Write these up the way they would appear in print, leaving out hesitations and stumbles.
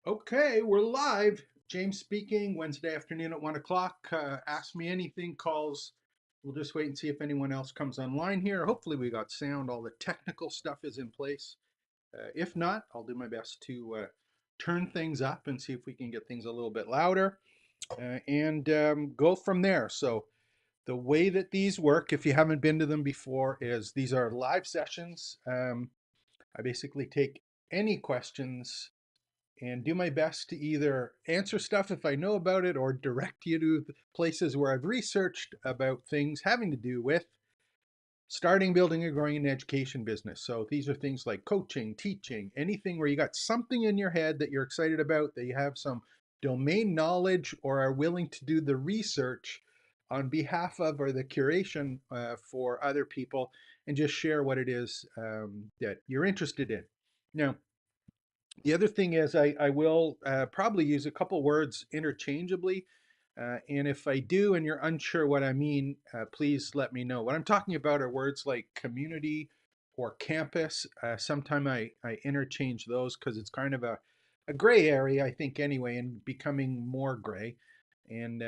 Okay, we're live. James speaking, Wednesday afternoon at 1 o'clock. Ask me anything, calls. We'll just wait and see if anyone else comes online here. Hopefully, we got sound. All the technical stuff is in place. If not, I'll do my best to turn things up and see if we can get things a little bit louder and go from there. So, the way that these work, if you haven't been to them before, is these are live sessions. I basically take any questions and do my best to either answer stuff if I know about it or direct you to places where I've researched about things having to do with starting, building, or growing an education business. So these are things like coaching, teaching, anything where you got something in your head that you're excited about, that you have some domain knowledge or are willing to do the research on behalf of or the curation for other people and just share what it is that you're interested in. Now, the other thing is I will probably use a couple words interchangeably. And if I do and you're unsure what I mean, please let me know. What I'm talking about are words like community or campus. Sometime I interchange those because it's kind of a gray area, I think, anyway, and becoming more gray. And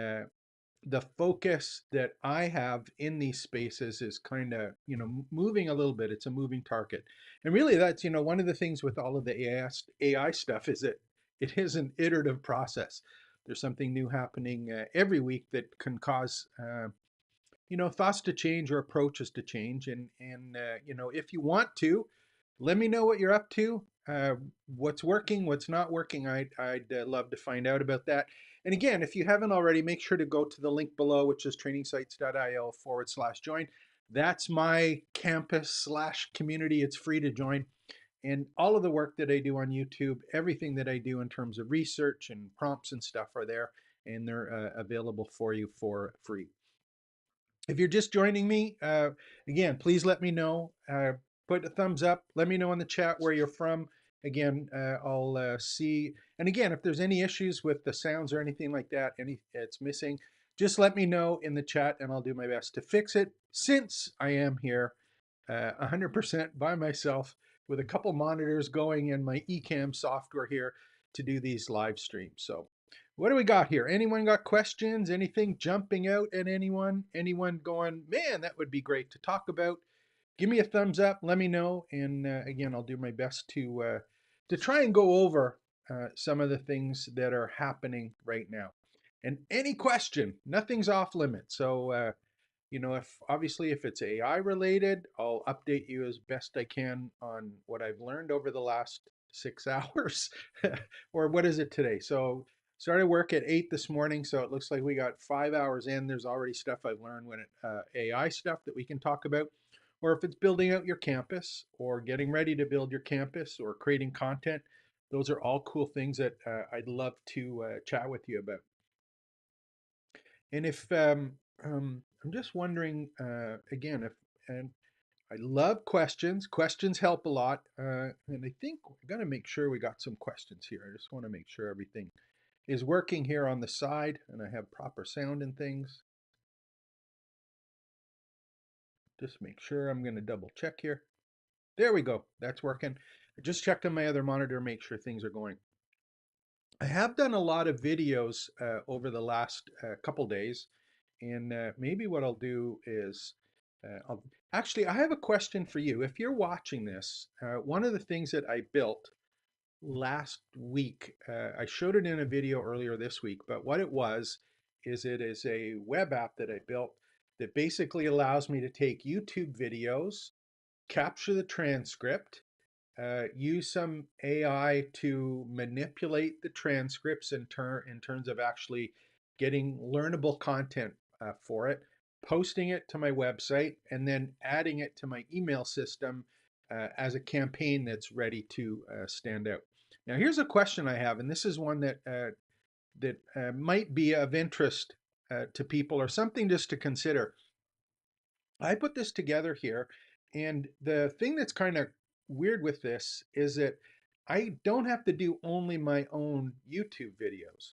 the focus that I have in these spaces is kind of, moving a little bit. It's a moving target. And really that's, one of the things with all of the AI stuff is that it is an iterative process. There's something new happening every week that can cause, thoughts to change or approaches to change. And if you want to, let me know what you're up to, what's working, what's not working. I'd love to find out about that. And again, if you haven't already, make sure to go to the link below, which is trainingsites.io/join. That's my campus/community. It's free to join. And all of the work that I do on YouTube, everything that I do in terms of research and prompts and stuff are there, and they're available for you for free. If you're just joining me, again, please let me know. Put a thumbs up. Let me know in the chat where you're from. Again, I'll see. And again, if there's any issues with the sounds or anything like that, it's missing, just let me know in the chat and I'll do my best to fix it. Since I am here 100% by myself with a couple monitors going and my Ecamm software here to do these live streams. So what do we got here? Anyone got questions? Anything jumping out at anyone? Anyone going, man, that would be great to talk about? Give me a thumbs up. Let me know. And again, I'll do my best to try and go over some of the things that are happening right now. And any question, nothing's off limits. So if obviously if it's AI related, I'll update you as best I can on what I've learned over the last 6 hours, or what is it today? So started work at 8 this morning, so it looks like we got 5 hours in. There's already stuff I've learned when AI stuff that we can talk about, or if it's building out your campus or getting ready to build your campus or creating content. Those are all cool things that I'd love to chat with you about. And if I'm just wondering again, if and I love questions. Questions help a lot, and I think we're gonna make sure we got some questions here. I just want to make sure everything is working here on the side, and I have proper sound and things. Just make sure. I'm gonna double check here. There we go. That's working. I just checked on my other monitor, make sure things are going. I have done a lot of videos over the last couple days. And maybe what I'll do is, actually, I have a question for you. If you're watching this, one of the things that I built last week, I showed it in a video earlier this week, but what it was is it is a web app that I built that basically allows me to take YouTube videos, capture the transcript, use some AI to manipulate the transcripts in terms of actually getting learnable content for it, posting it to my website, and then adding it to my email system as a campaign that's ready to stand out. Now, here's a question I have, and this is one that might be of interest to people or something just to consider. I put this together here, and the thing that's kind of weird with this is that I don't have to do only my own YouTube videos.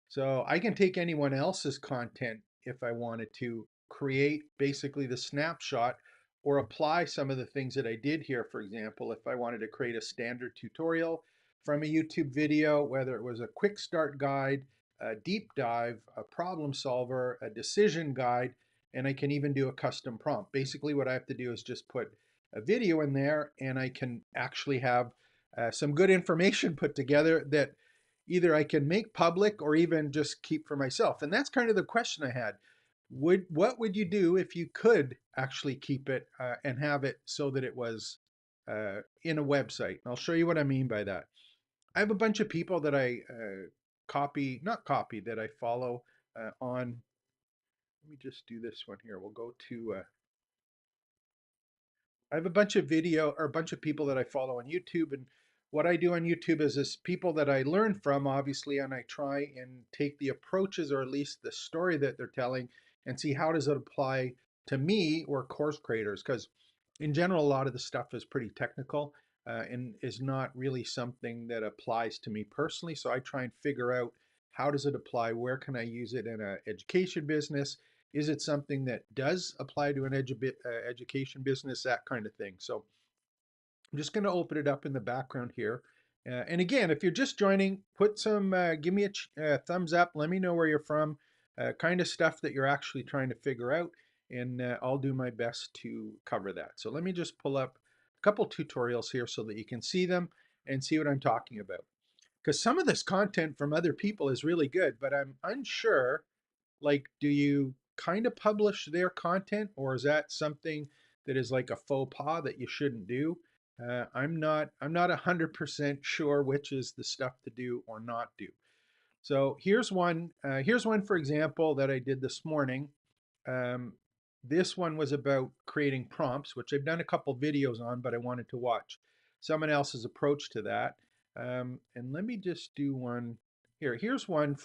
So I can take anyone else's content if I wanted to create basically the snapshot or apply some of the things that I did here. For example, if I wanted to create a standard tutorial from a YouTube video, whether it was a quick start guide, a deep dive, a problem solver, a decision guide, and I can even do a custom prompt. Basically, what I have to do is just put a video in there, and I can actually have some good information put together that either I can make public or even just keep for myself. And that's kind of the question I had. What would you do if you could actually keep it and have it so that it was in a website? And I'll show you what I mean by that. I have a bunch of people that I not copy, that I follow on. Let me just do this one here. We'll go to I have a bunch of a bunch of people that I follow on YouTube, and what I do on YouTube is this people that I learn from, obviously, and I try and take the approaches, or at least the story that they're telling, and see how does it apply to me or course creators. Because in general, a lot of the stuff is pretty technical and is not really something that applies to me personally. So I try and figure out how does it apply, where can I use it in an education business, is it something that does apply to an education business, that kind of thing. So I'm just going to open it up in the background here. And again, if you're just joining, put some, give me a thumbs up. Let me know where you're from, kind of stuff that you're actually trying to figure out. And I'll do my best to cover that. So let me just pull up a couple tutorials here so that you can see them and see what I'm talking about. Because some of this content from other people is really good, but I'm unsure, like, do you kind of publish their content, or is that something that is like a faux pas that you shouldn't do? I'm not 100% sure which is the stuff to do or not do. So here's one. Here's one, for example, that I did this morning. Um, this one was about creating prompts, which I've done a couple videos on, but I wanted to watch someone else's approach to that. And let me just do one here. Here's one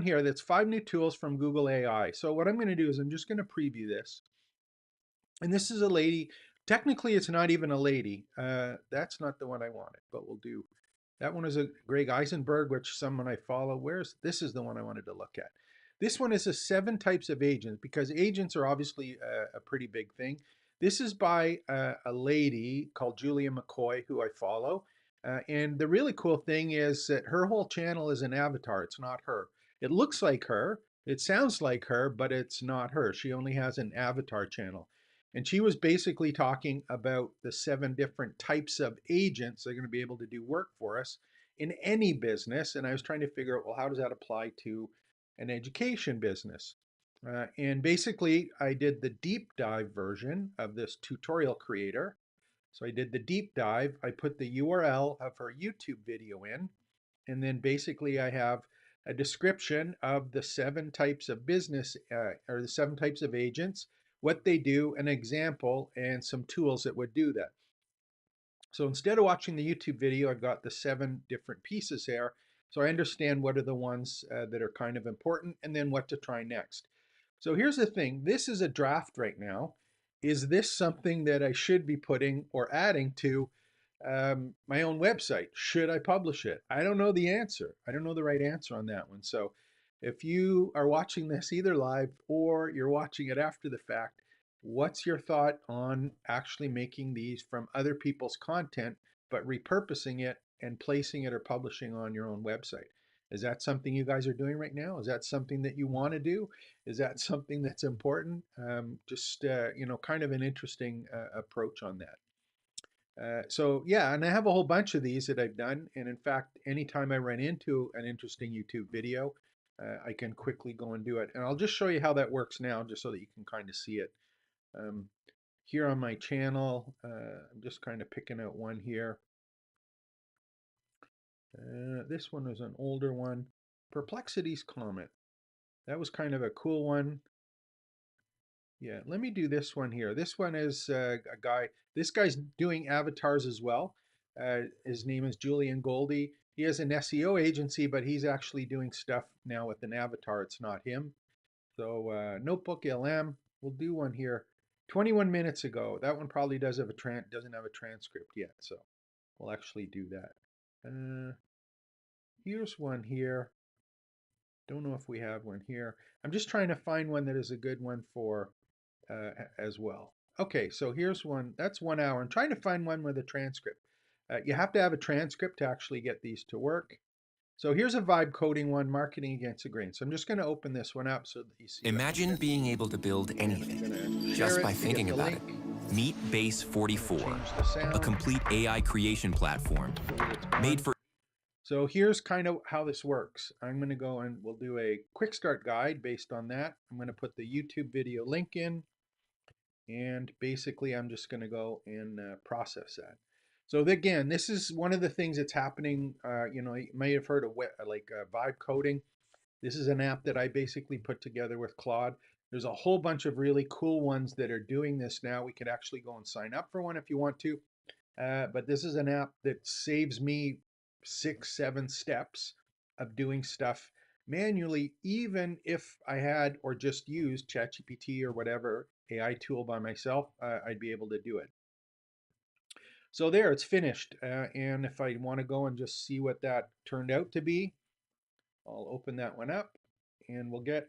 here that's 5 new tools from Google AI. So what I'm going to do is I'm just going to preview this. And this is a lady. Technically, it's not even a lady. That's not the one I wanted, but we'll do. That one is a Greg Eisenberg, which someone I follow. This is the one I wanted to look at. This one is a 7 types of agents, because agents are obviously a pretty big thing. This is by a lady called Julia McCoy, who I follow. And the really cool thing is that her whole channel is an avatar. It's not her. It looks like her. It sounds like her, but it's not her. She only has an avatar channel. And she was basically talking about the 7 different types of agents that are going to be able to do work for us in any business. And I was trying to figure out, well, how does that apply to an education business? And basically, I did the deep dive version of this tutorial creator. So I did the deep dive. I put the URL of her YouTube video in. And then basically, I have a description of the 7 types of business or the 7 types of agents, what they do, an example, and some tools that would do that. So instead of watching the YouTube video, I've got the 7 different pieces there. So I understand what are the ones that are kind of important, and then what to try next. So here's the thing. This is a draft right now. Is this something that I should be putting or adding to my own website? Should I publish it? I don't know the answer. I don't know the right answer on that one. So if you are watching this either live or you're watching it after the fact, what's your thought on actually making these from other people's content, but repurposing it and placing it or publishing on your own website? Is that something you guys are doing right now? Is that something that you want to do? Is that something that's important? Kind of an interesting approach on that. So yeah, and I have a whole bunch of these that I've done. And in fact, anytime I run into an interesting YouTube video, I can quickly go and do it. And I'll just show you how that works now, just so that you can kind of see it. Um, Here on my channel, I'm just kind of picking out one here. This one is an older one. Perplexity's Comet. That was kind of a cool one. Yeah, let me do this one here. This one is a guy. This guy's doing avatars as well. His name is Julian Goldie. He has an SEO agency, but he's actually doing stuff now with an avatar. It's not him. So Notebook LM. We'll do one here. 21 minutes ago. That one probably doesn't have a transcript yet, so we'll actually do that. Here's one here. Don't know if we have one here. I'm just trying to find one that is a good one for as well. Okay, so here's one. That's 1 hour. I'm trying to find one with a transcript. You have to have a transcript to actually get these to work. So here's a vibe coding one, marketing against the grain. So I'm just going to open this one up so that you see what I'm Imagine doing. being able to build And I'm going anything to share just it by to get thinking the about it. link. Meet Base I'm 44, going to change the sound. a complete AI creation platform Hopefully it's on. made for. So here's kind of how this works. I'm going to go and we'll do a quick start guide based on that. I'm going to put the YouTube video link in, and basically I'm just going to go and process that. So again, this is one of the things that's happening. You know, you may have heard of vibe coding. This is an app that I basically put together with Claude. There's a whole bunch of really cool ones that are doing this now. We could actually go and sign up for one if you want to. But this is an app that saves me 6, 7 steps of doing stuff manually, even if I had or just used ChatGPT or whatever AI tool by myself, I'd be able to do it. So there, it's finished. And if I want to go and just see what that turned out to be, I'll open that one up and we'll get.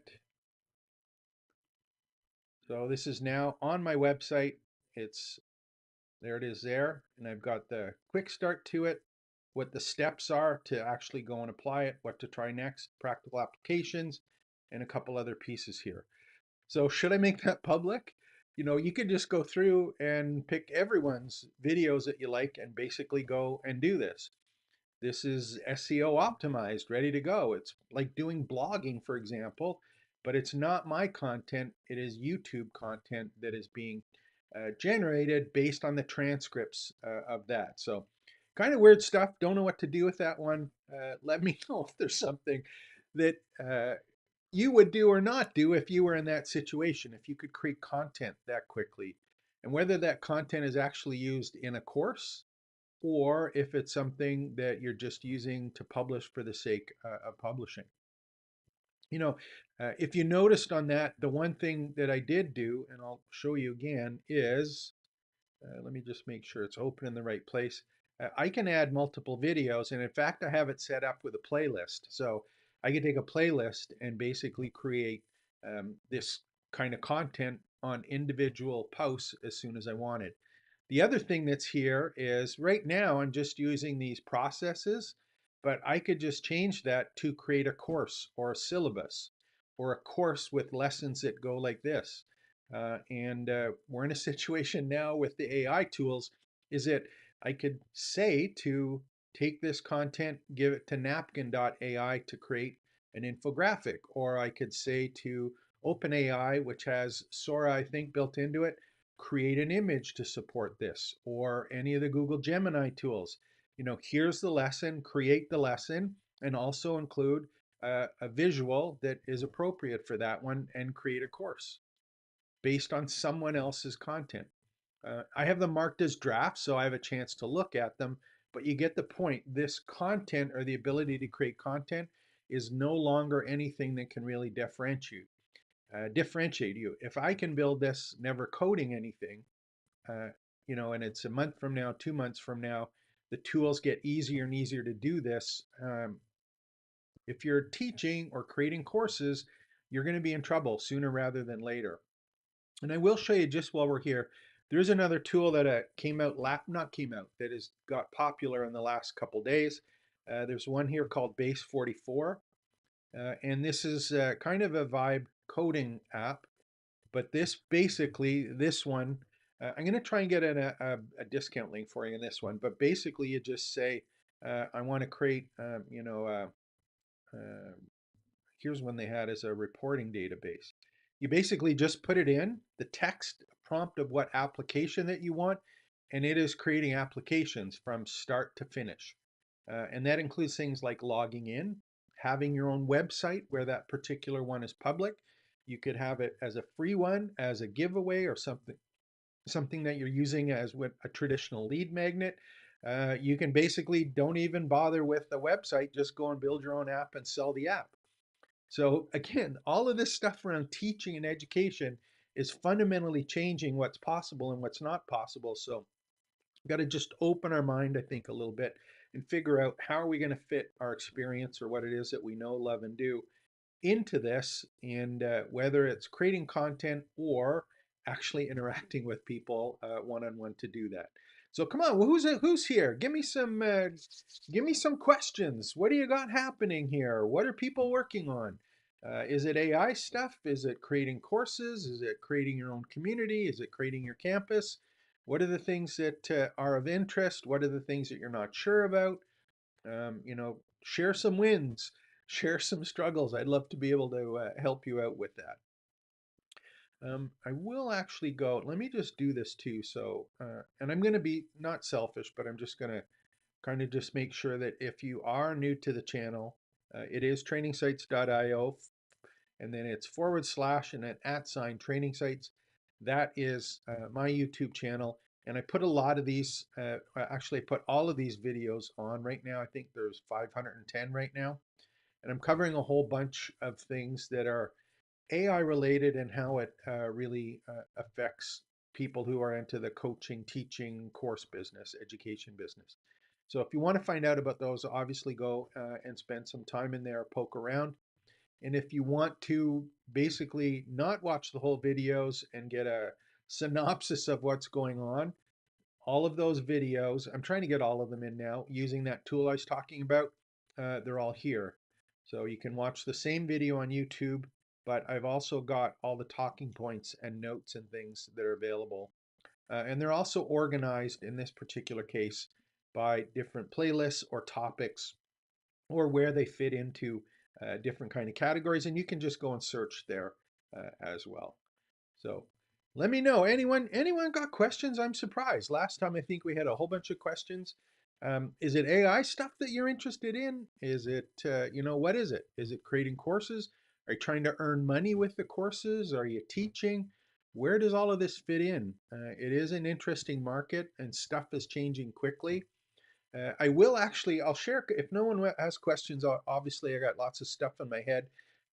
So this is now on my website. It's There it is there, and I've got the quick start to it, what the steps are to actually go and apply it, what to try next, practical applications, and a couple other pieces here. So should I make that public? You know, you could just go through and pick everyone's videos that you like and basically go and do this. This is SEO optimized, ready to go. It's like doing blogging, for example, but it's not my content. It is YouTube content that is being generated based on the transcripts of that. So kind of weird stuff. Don't know what to do with that one. Let me know if there's something that you would do or not do if you were in that situation, if you could create content that quickly, and whether that content is actually used in a course or if it's something that you're just using to publish for the sake of publishing. You know, if you noticed on that, the one thing that I did do, and I'll show you again, is let me just make sure it's open in the right place. I can add multiple videos, and in fact, I have it set up with a playlist. So I can take a playlist and basically create this kind of content on individual posts as soon as I wanted. The other thing that's here is right now I'm just using these processes, but I could just change that to create a course or a syllabus or a course with lessons that go like this. And we're in a situation now with the AI tools is that I could say to take this content, give it to napkin.ai to create an infographic, or I could say to OpenAI, which has Sora, I think, built into it, create an image to support this, or any of the Google Gemini tools. You know, here's the lesson, create the lesson, and also include a visual that is appropriate for that one and create a course based on someone else's content. I have them marked as drafts, so I have a chance to look at them, but you get the point. This content or the ability to create content is no longer anything that can really differentiate you. If I can build this never coding anything, uh, you know, and it's a month from now, 2 months from now, the tools get easier and easier to do this. If you're teaching or creating courses, you're going to be in trouble sooner rather than later. And I will show you just while we're here, there's another tool that that has got popular in the last couple days. There's one here called Base 44, and this is kind of a vibe coding app. But this one, I'm going to try and get a discount link for you in this one. But basically, you just say, I want to create, uh, here's one they had as a reporting database. You basically just put it in, the text prompt of what application that you want, and it is creating applications from start to finish. And that includes things like logging in, having your own website where that particular one is public. You could have it as a free one, as a giveaway, or something that you're using as with a traditional lead magnet. You can basically don't even bother with the website, just go and build your own app and sell the app. So again, all of this stuff around teaching and education is fundamentally changing what's possible and what's not possible. So we've got to just open our mind, I think, a little bit and figure out how are we going to fit our experience or what it is that we know, love, and do into this, and whether it's creating content or actually interacting with people one-on-one to do that. So come on, who's here? Give me some questions. What do you got happening here? What are people working on? Is it AI stuff? Is it creating courses? Is it creating your own community? Is it creating your campus? What are the things that are of interest? What are the things that you're not sure about? Share some wins, share some struggles. I'd love to be able to help you out with that. I will actually go, let me just do this too. So, and I'm going to be not selfish, but I'm just going to kind of just make sure that if you are new to the channel, it is trainingsites.io, and then it's / and then @ training sites. That is my YouTube channel. And I put a lot of these, actually I put all of these videos on right now. I think there's 510 right now. And I'm covering a whole bunch of things that are AI related and how it really affects people who are into the coaching, teaching, course business, education business. So if you want to find out about those, obviously go and spend some time in there, poke around. And if you want to basically not watch the whole videos and get a synopsis of what's going on, all of those videos, I'm trying to get all of them in now using that tool I was talking about. They're all here. So you can watch the same video on YouTube, but I've also got all the talking points and notes and things that are available. And they're also organized in this particular case by different playlists or topics or where they fit into different kind of categories. And you can just go and search there as well. So let me know. Anyone got questions? I'm surprised. Last time I think we had a whole bunch of questions. Is it AI stuff that you're interested in? Is it, what is it? Is it creating courses? Are you trying to earn money with the courses? Are you teaching? Where does all of this fit in? It is an interesting market and stuff is changing quickly. I'll share, if no one has questions, obviously I got lots of stuff in my head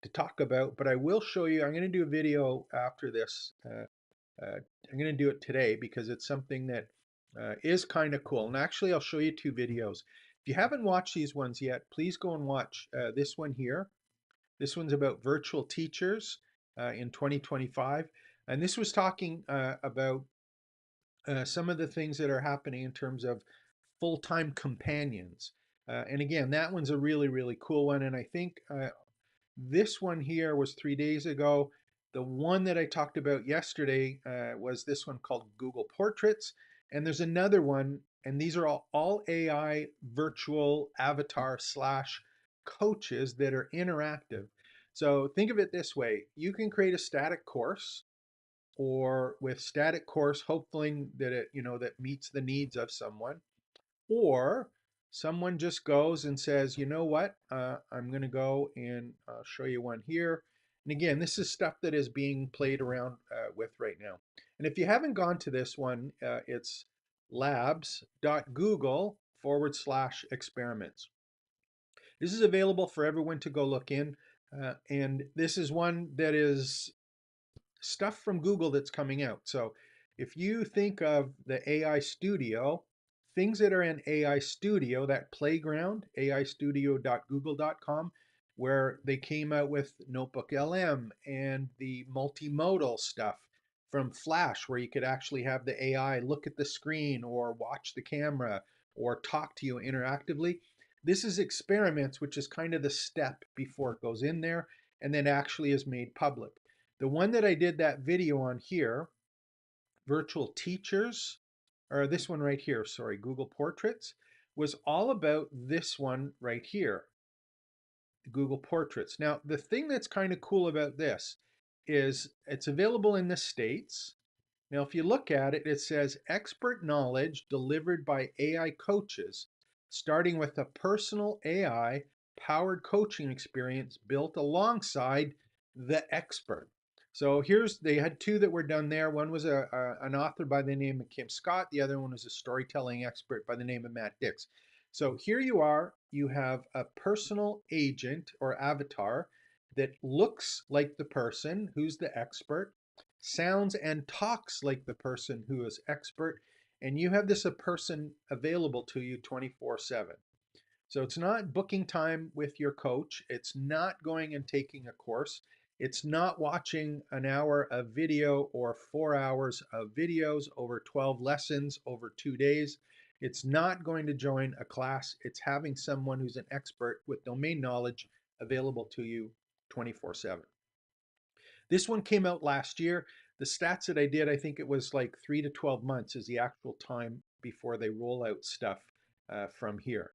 to talk about, but I will show you, I'm going to do a video after this. I'm going to do it today because it's something that is kind of cool. And actually, I'll show you two videos. If you haven't watched these ones yet, please go and watch this one here. This one's about virtual teachers in 2025. And this was talking about some of the things that are happening in terms of full-time companions. And again, that one's a really, really cool one. And I think this one here was 3 days ago. The one that I talked about yesterday was this one called Google Portraits. And there's another one, and these are all AI virtual avatar / coaches that are interactive. So think of it this way. You can create a static course, or with static course, hoping that that meets the needs of someone, or someone just goes and says, you know what, I'm going to go and show you one here. And again, this is stuff that is being played around with right now. And if you haven't gone to this one, it's labs.google / experiments. This is available for everyone to go look in. And this is one that is stuff from Google that's coming out. So if you think of the AI Studio, things that are in AI Studio, that playground, aistudio.google.com, where they came out with Notebook LM and the multimodal stuff from Flash, where you could actually have the AI look at the screen or watch the camera or talk to you interactively. This is experiments, which is kind of the step before it goes in there and then actually is made public. The one that I did that video on here, virtual teachers, or this one right here, sorry, Google Portraits, was all about this one right here, Google Portraits. Now, the thing that's kind of cool about this is it's available in the States. Now, if you look at it, it says expert knowledge delivered by AI coaches, starting with a personal AI powered coaching experience built alongside the expert. So they had two that were done there. One was an author by the name of Kim Scott. The other one was a storytelling expert by the name of Matt Dix. So here you are, you have a personal agent or avatar that looks like the person who's the expert, sounds and talks like the person who is expert, and you have this a person available to you 24/7. So it's not booking time with your coach. It's not going and taking a course. It's not watching an hour of video or 4 hours of videos over 12 lessons over 2 days. It's not going to join a class. It's having someone who's an expert with domain knowledge available to you 24/7. This one came out last year. The stats that I did, I think it was like 3 to 12 months is the actual time before they roll out stuff from here.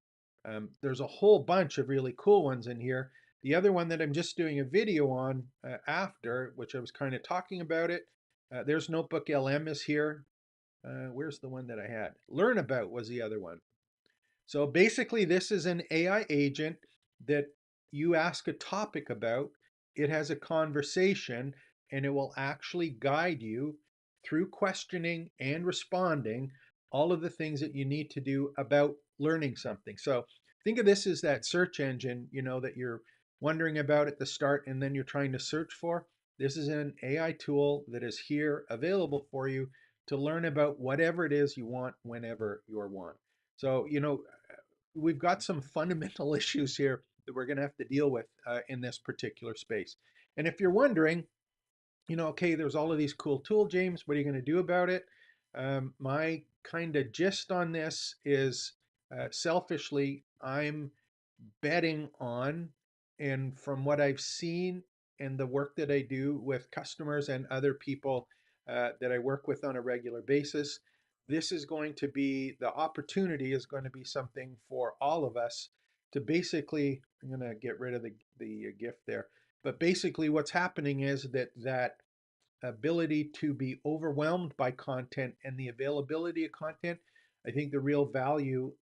There's a whole bunch of really cool ones in here. The other one that I'm just doing a video on after, which I was kind of talking about it, there's Notebook LM is here. Where's the one that I had? Learn About was the other one. So basically, this is an AI agent that you ask a topic about, it has a conversation, and it will actually guide you through questioning and responding all of the things that you need to do about learning something. So think of this as that search engine, that you're wondering about at the start and then you're trying to search for. This is an AI tool that is here available for you to learn about whatever it is you want whenever you want. So, we've got some fundamental issues here that we're going to have to deal with in this particular space. And if you're wondering, okay, there's all of these cool tools, James, what are you going to do about it? My kind of gist on this is selfishly, I'm betting on, and from what I've seen and the work that I do with customers and other people that I work with on a regular basis, this is going to be the opportunity is going to be something for all of us to basically. I'm going to get rid of the gift there, but basically, what's happening is that ability to be overwhelmed by content and the availability of content. I think the real value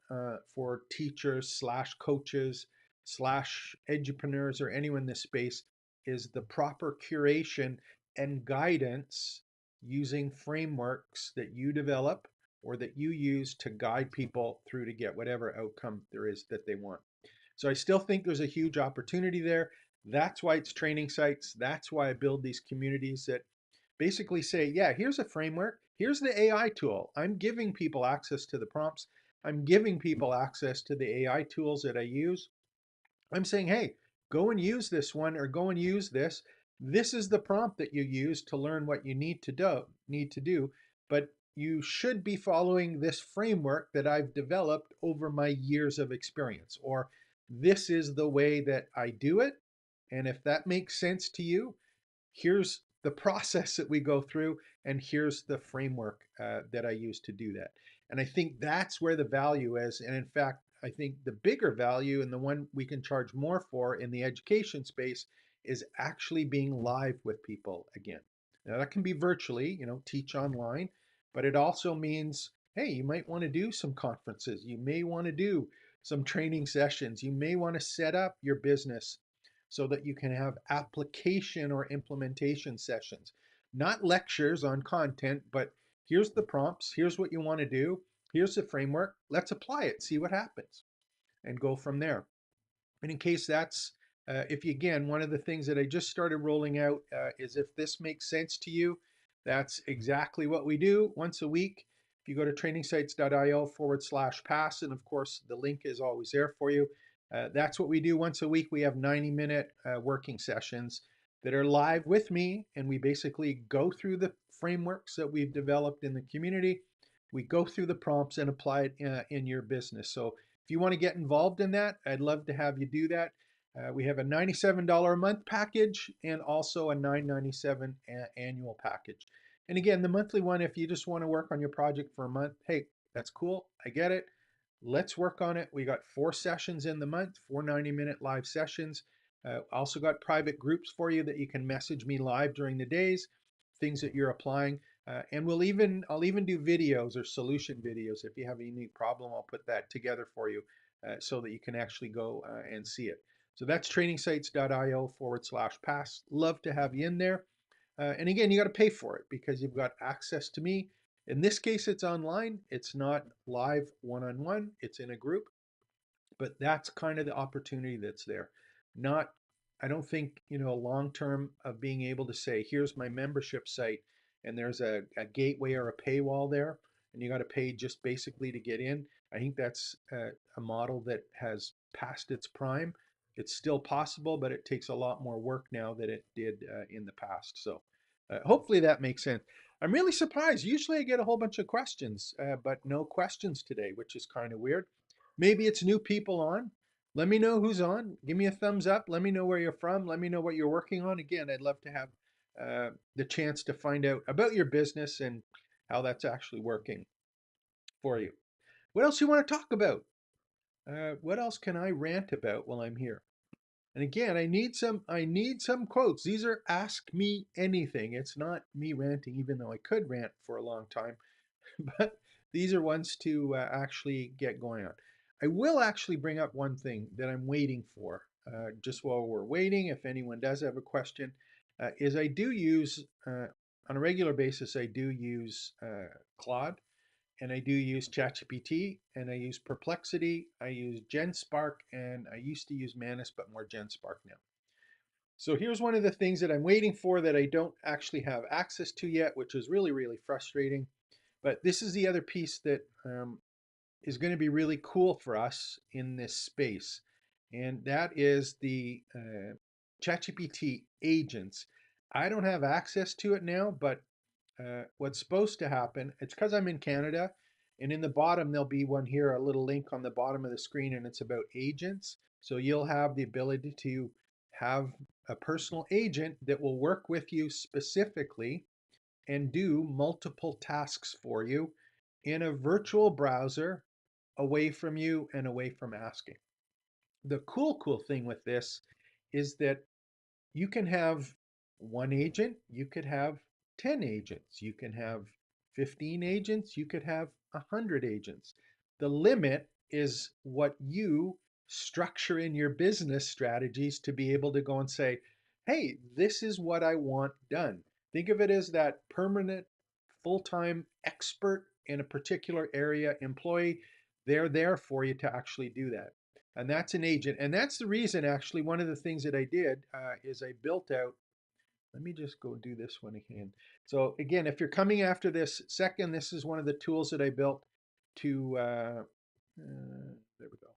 for teachers slash coaches slash edupreneurs or anyone in this space is the proper curation and guidance using frameworks that you develop or that you use to guide people through to get whatever outcome there is that they want. So I still think there's a huge opportunity there. That's why it's training sites. That's why I build these communities that basically say, yeah, here's a framework. Here's the AI tool. I'm giving people access to the prompts. I'm giving people access to the AI tools that I use. I'm saying, hey, go and use this one or go and use this. This is the prompt that you use to learn what you need to do, but you should be following this framework that I've developed over my years of experience, or this is the way that I do it. And if that makes sense to you, here's the process that we go through, and here's the framework that I use to do that. And I think that's where the value is. And in fact, I think the bigger value and the one we can charge more for in the education space is actually being live with people again. Now, that can be virtually, teach online, but it also means, hey, you might want to do some conferences. You may want to do some training sessions. You may want to set up your business so that you can have application or implementation sessions, not lectures on content, but here's the prompts, here's what you want to do, here's the framework, let's apply it, see what happens, and go from there. And in case that's, if you, again, one of the things that I just started rolling out is if this makes sense to you, that's exactly what we do once a week. If you go to trainingsites.io/pass, and of course, the link is always there for you. That's what we do once a week. We have 90-minute working sessions that are live with me, and we basically go through the frameworks that we've developed in the community. We go through the prompts and apply it in your business. So if you want to get involved in that, I'd love to have you do that. We have a $97 a month package and also a $9.97 annual package. And again, the monthly one, if you just want to work on your project for a month, hey, that's cool. I get it. Let's work on it. We got 4 sessions in the month, 4 90-minute live sessions. Also got private groups for you that you can message me live during the days, things that you're applying. And I'll even do videos or solution videos. If you have a unique problem, I'll put that together for you so that you can actually go and see it. So that's trainingsites.io/pass. Love to have you in there. And again, you got to pay for it because you've got access to me. In this case, it's online. It's not live one-on-one. It's in a group. But that's kind of the opportunity that's there. Not, I don't think, long term of being able to say, here's my membership site, and there's a gateway or a paywall there, and you got to pay just basically to get in. I think that's a model that has passed its prime. It's still possible, but it takes a lot more work now than it did in the past. So hopefully that makes sense. I'm really surprised. Usually I get a whole bunch of questions, but no questions today, which is kind of weird. Maybe it's new people on. Let me know who's on. Give me a thumbs up. Let me know where you're from. Let me know what you're working on. Again, I'd love to have the chance to find out about your business and how that's actually working for you. What else you want to talk about? What else can I rant about while I'm here? And again, I need some quotes. These are ask me anything. It's not me ranting, even though I could rant for a long time, but these are ones to actually get going on. I will actually bring up one thing that I'm waiting for. Just while we're waiting, if anyone does have a question, is I do use on a regular basis. I do use Claude, and I do use ChatGPT, and I use Perplexity, I use GenSpark, and I used to use Manus, but more GenSpark now. So here's one of the things that I'm waiting for that I don't actually have access to yet, which is really, really frustrating. But this is the other piece that is going to be really cool for us in this space. And that is the ChatGPT agents. I don't have access to it now, but what's supposed to happen, it's because I'm in Canada, and in the bottom there'll be one here, a little link on the bottom of the screen, and it's about agents. So you'll have the ability to have a personal agent that will work with you specifically and do multiple tasks for you in a virtual browser away from you and away from asking. The cool thing with this is that you can have one agent, you could have 10 agents, you can have 15 agents, you could have 100 agents. The limit is what you structure in your business strategies to be able to go and say, hey, this is what I want done. Think of it as that permanent, full time expert in a particular area employee. They're there for you to actually do that, and that's an agent. And that's the reason, actually, one of the things that I did is I built out, let me just go do this one again. So again, if you're coming after this second, this is one of the tools that I built to, there we go.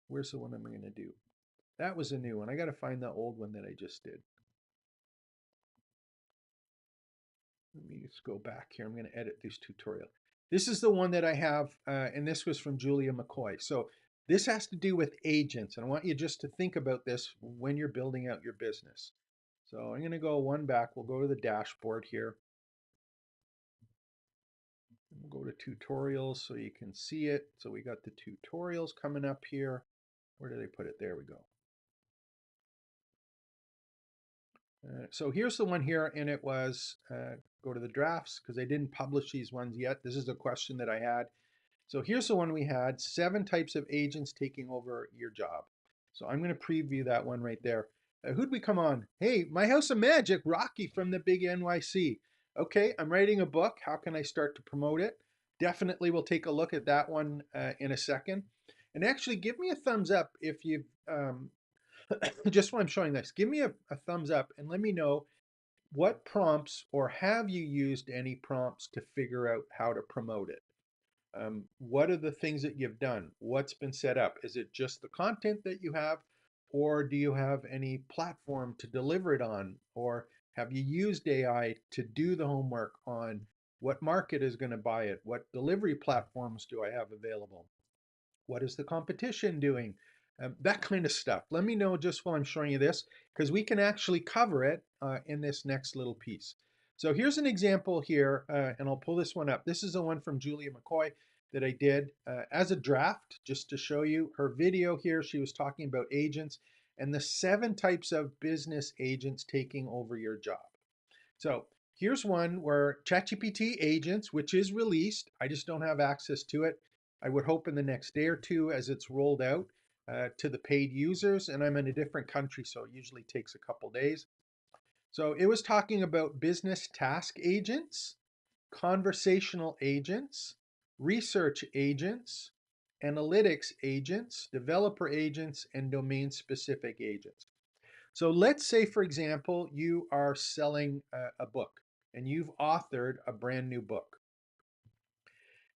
Where's the one I'm going to do? That was a new one. I got to find the old one that I just did. Let me just go back here. I'm going to edit this tutorial. This is the one that I have, and this was from Julia McCoy. So this has to do with agents, and I want you just to think about this when you're building out your business. So I'm going to go one back. We'll go to the dashboard here. We'll go to tutorials so you can see it. So we got the tutorials coming up here. Where did I put it? There we go. So here's the one here, and it was, go to the drafts because I didn't publish these ones yet. This is a question that I had. So here's the one we had, 7 types of agents taking over your job. So I'm going to preview that one right there. Who'd we come on? Hey, My House of Magic, Rocky from the Big NYC. Okay, I'm writing a book. How can I start to promote it? Definitely we'll take a look at that one in a second. And actually give me a thumbs up if you've, just while I'm showing this, give me a thumbs up and let me know what prompts, or have you used any prompts to figure out how to promote it? What are the things that you've done? What's been set up? Is it just the content that you have, or do you have any platform to deliver it on? Or have you used AI to do the homework on what market is going to buy it? What delivery platforms do I have available? What is the competition doing? That kind of stuff. Let me know just while I'm showing you this, because we can actually cover it in this next little piece. So here's an example here, and I'll pull this one up. This is the one from Julia McCoy that I did as a draft, just to show you her video here. She was talking about agents and the 7 types of business agents taking over your job. So here's one where ChatGPT agents, which is released, I just don't have access to it. I would hope in the next day or two as it's rolled out to the paid users, and I'm in a different country, so it usually takes a couple days. So it was talking about business task agents, conversational agents, research agents, analytics agents, developer agents, and domain specific agents. So let's say, for example, you are selling a book and you've authored a brand new book.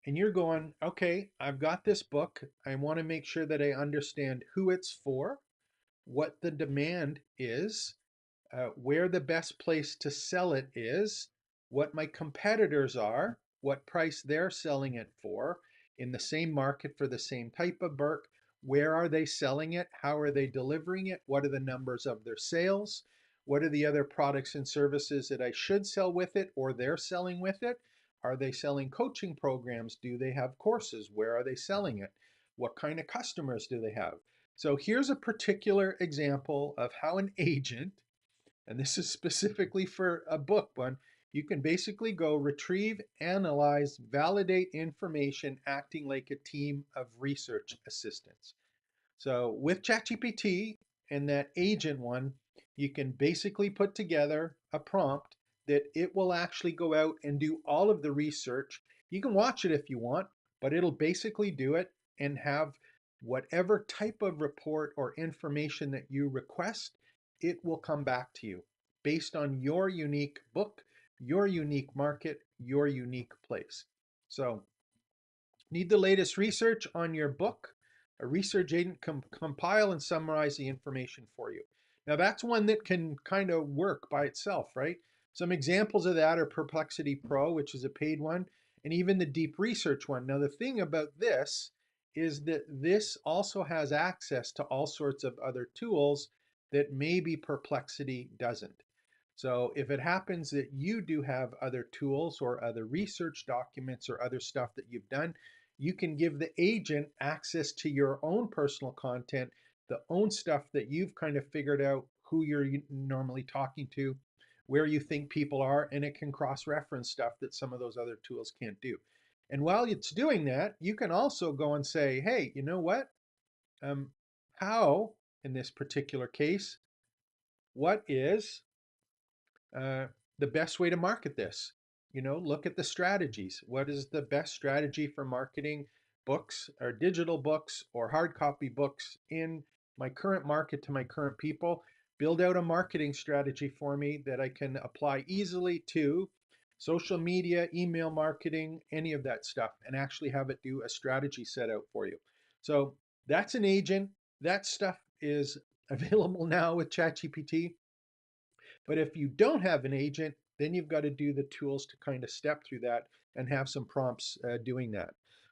And you're going, okay, I've got this book. I want to make sure that I understand who it's for. what the demand is, where the best place to sell it is, what my competitors are, what price they're selling it for in the same market for the same type of book, where are they selling it, how are they delivering it, what are the numbers of their sales, what are the other products and services that I should sell with it or they're selling with it. Are they selling coaching programs? Do they have courses? Where are they selling it? What kind of customers do they have? So here's a particular example of how an agent, and this is specifically for a book one, you can basically go retrieve, analyze, validate information acting like a team of research assistants. So with ChatGPT and that agent one, you can basically put together a prompt that it will actually go out and do all of the research. You can watch it if you want, but it'll basically do it and have whatever type of report or information that you request, it will come back to you based on your unique book, your unique market, your unique place. So need the latest research on your book? A research agent can compile and summarize the information for you. Now that's one that can kind of work by itself, right? Some examples of that are Perplexity Pro, which is a paid one, and even the deep research one. Now the thing about this is that this also has access to all sorts of other tools that maybe Perplexity doesn't. So if it happens that you do have other tools or other research documents or other stuff that you've done, you can give the agent access to your own personal content, the own stuff that you've kind of figured out who you're normally talking to, where you think people are, and it can cross-reference stuff that some of those other tools can't do. And while it's doing that, you can also go and say, hey, you know what? Um, how, in this particular case, what is uh, the best way to market this? You know, look at the strategies. What is the best strategy for marketing books or digital books or hard copy books in my current market to my current people? Build out a marketing strategy for me that I can apply easily to social media, email marketing, any of that stuff, and actually have it do a strategy set out for you. So that's an agent. That stuff is available now with ChatGPT. But if you don't have an agent, then you've got to do the tools to kind of step through that and have some prompts doing that.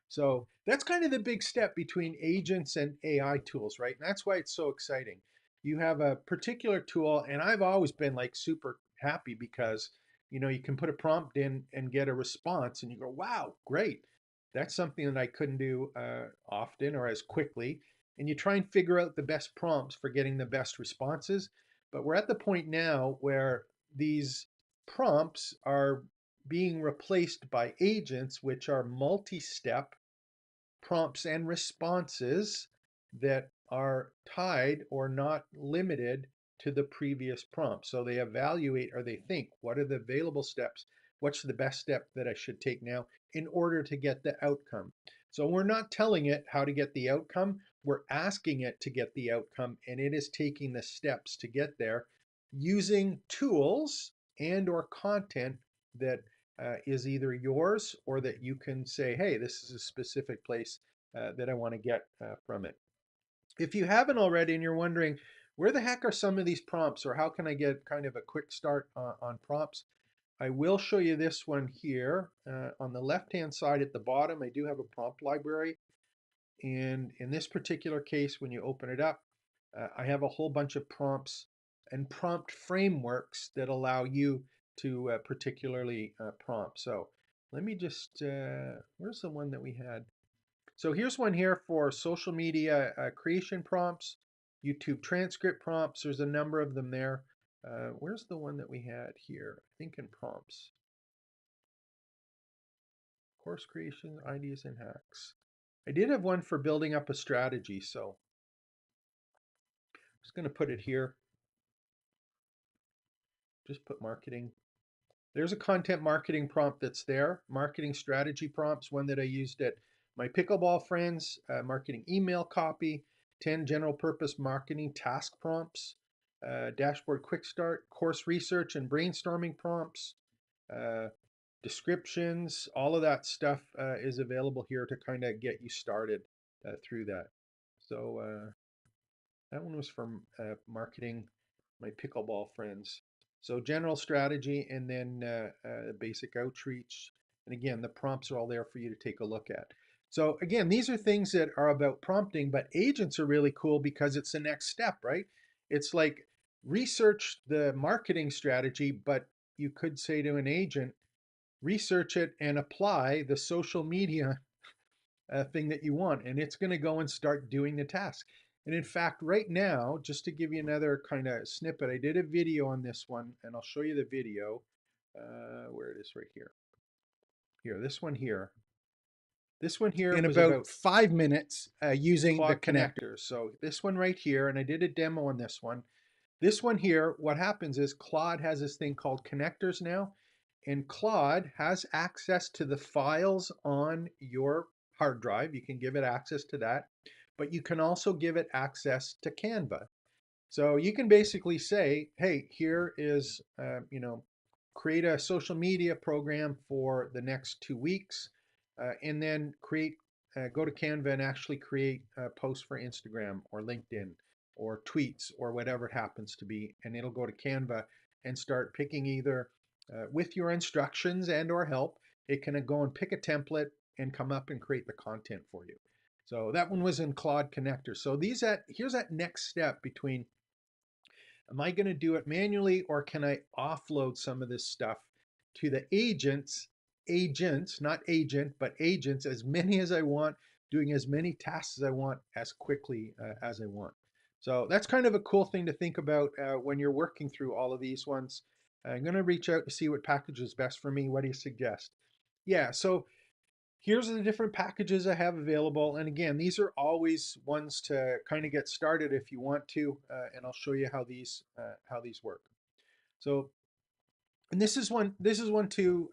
So that's kind of the big step between agents and AI tools, right? And that's why it's so exciting. You have a particular tool, and I've always been like super happy because you can put a prompt in and get a response, and you go, "Wow, great!" That's something that I couldn't do often or as quickly. And you try and figure out the best prompts for getting the best responses. But we're at the point now where these prompts are being replaced by agents, which are multi-step prompts and responses that are tied or not limited to the previous prompt. So they evaluate or they think, what are the available steps? What's the best step that I should take now in order to get the outcome? So we're not telling it how to get the outcome. We're asking it to get the outcome, and it is taking the steps to get there using tools and or content that is either yours or that you can say, hey, this is a specific place that I want to get from it. If you haven't already and you're wondering, where the heck are some of these prompts or how can I get kind of a quick start on prompts? I will show you this one here. On the left-hand side at the bottom, I do have a prompt library. And in this particular case, when you open it up, I have a whole bunch of prompts and prompt frameworks that allow you to particularly prompt. So let me just, where's the one that we had? So here's one here for social media creation prompts, YouTube transcript prompts. There's a number of them there. Where's the one that we had here? I think in prompts. Course creation, ideas, and hacks. I did have one for building up a strategy, so I'm just going to put it here. Just put marketing. There's a content marketing prompt that's there. Marketing strategy prompts, one that I used at my pickleball friends, marketing email copy, 10 general purpose marketing task prompts, dashboard quick start, course research and brainstorming prompts, uh, descriptions, all of that stuff is available here to kind of get you started through that. So That one was from marketing my pickleball friends. So general strategy and then basic outreach. And again, the prompts are all there for you to take a look at. So again, these are things that are about prompting, but agents are really cool because it's the next step, right? It's like research the marketing strategy, but you could say to an agent, research it and apply the social media thing that you want, and it's going to go and start doing the task. And in fact, right now, just to give you another kind of snippet, I did a video on this one, and I'll show you the video. Where it is right here. Here, this one here. This one here in about 5 minutes using the connectors. So this one right here, and I did a demo on this one. This one here, what happens is Claude has this thing called connectors now, and Claude has access to the files on your hard drive. You can give it access to that, but you can also give it access to Canva. So you can basically say, hey, here is, create a social media program for the next 2 weeks, and then go to Canva and actually create a post for Instagram or LinkedIn or tweets or whatever it happens to be. And it'll go to Canva and start picking either with your instructions and or help, it can go and pick a template and come up and create the content for you. So that one was in Claude Connector. So here's that next step between, am I going to do it manually or can I offload some of this stuff to the agents, not agent, but agents, as many as I want, doing as many tasks as I want, as quickly as I want. So that's kind of a cool thing to think about when you're working through all of these ones. I'm going to reach out to see what package is best for me. What do you suggest? Yeah, so here's the different packages I have available. And again, these are always ones to kind of get started if you want to, and I'll show you how these work. So, and this is one too.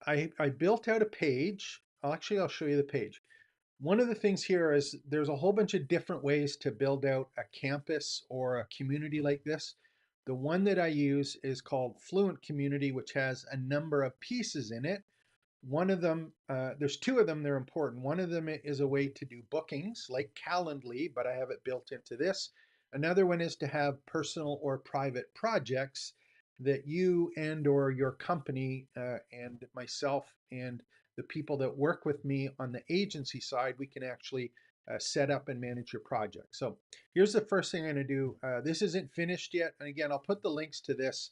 I built out a page. I'll show you the page. One of the things here is there's a whole bunch of different ways to build out a campus or a community like this. The one that I use is called Fluent Community, which has a number of pieces in it. One of them, there's two of them, they're important. One of them is a way to do bookings like Calendly, but I have it built into this. Another one is to have personal or private projects that you and or your company and myself and the people that work with me on the agency side, we can actually set up and manage your project. So here's the first thing I'm going to do. This isn't finished yet. And again, I'll put the links to this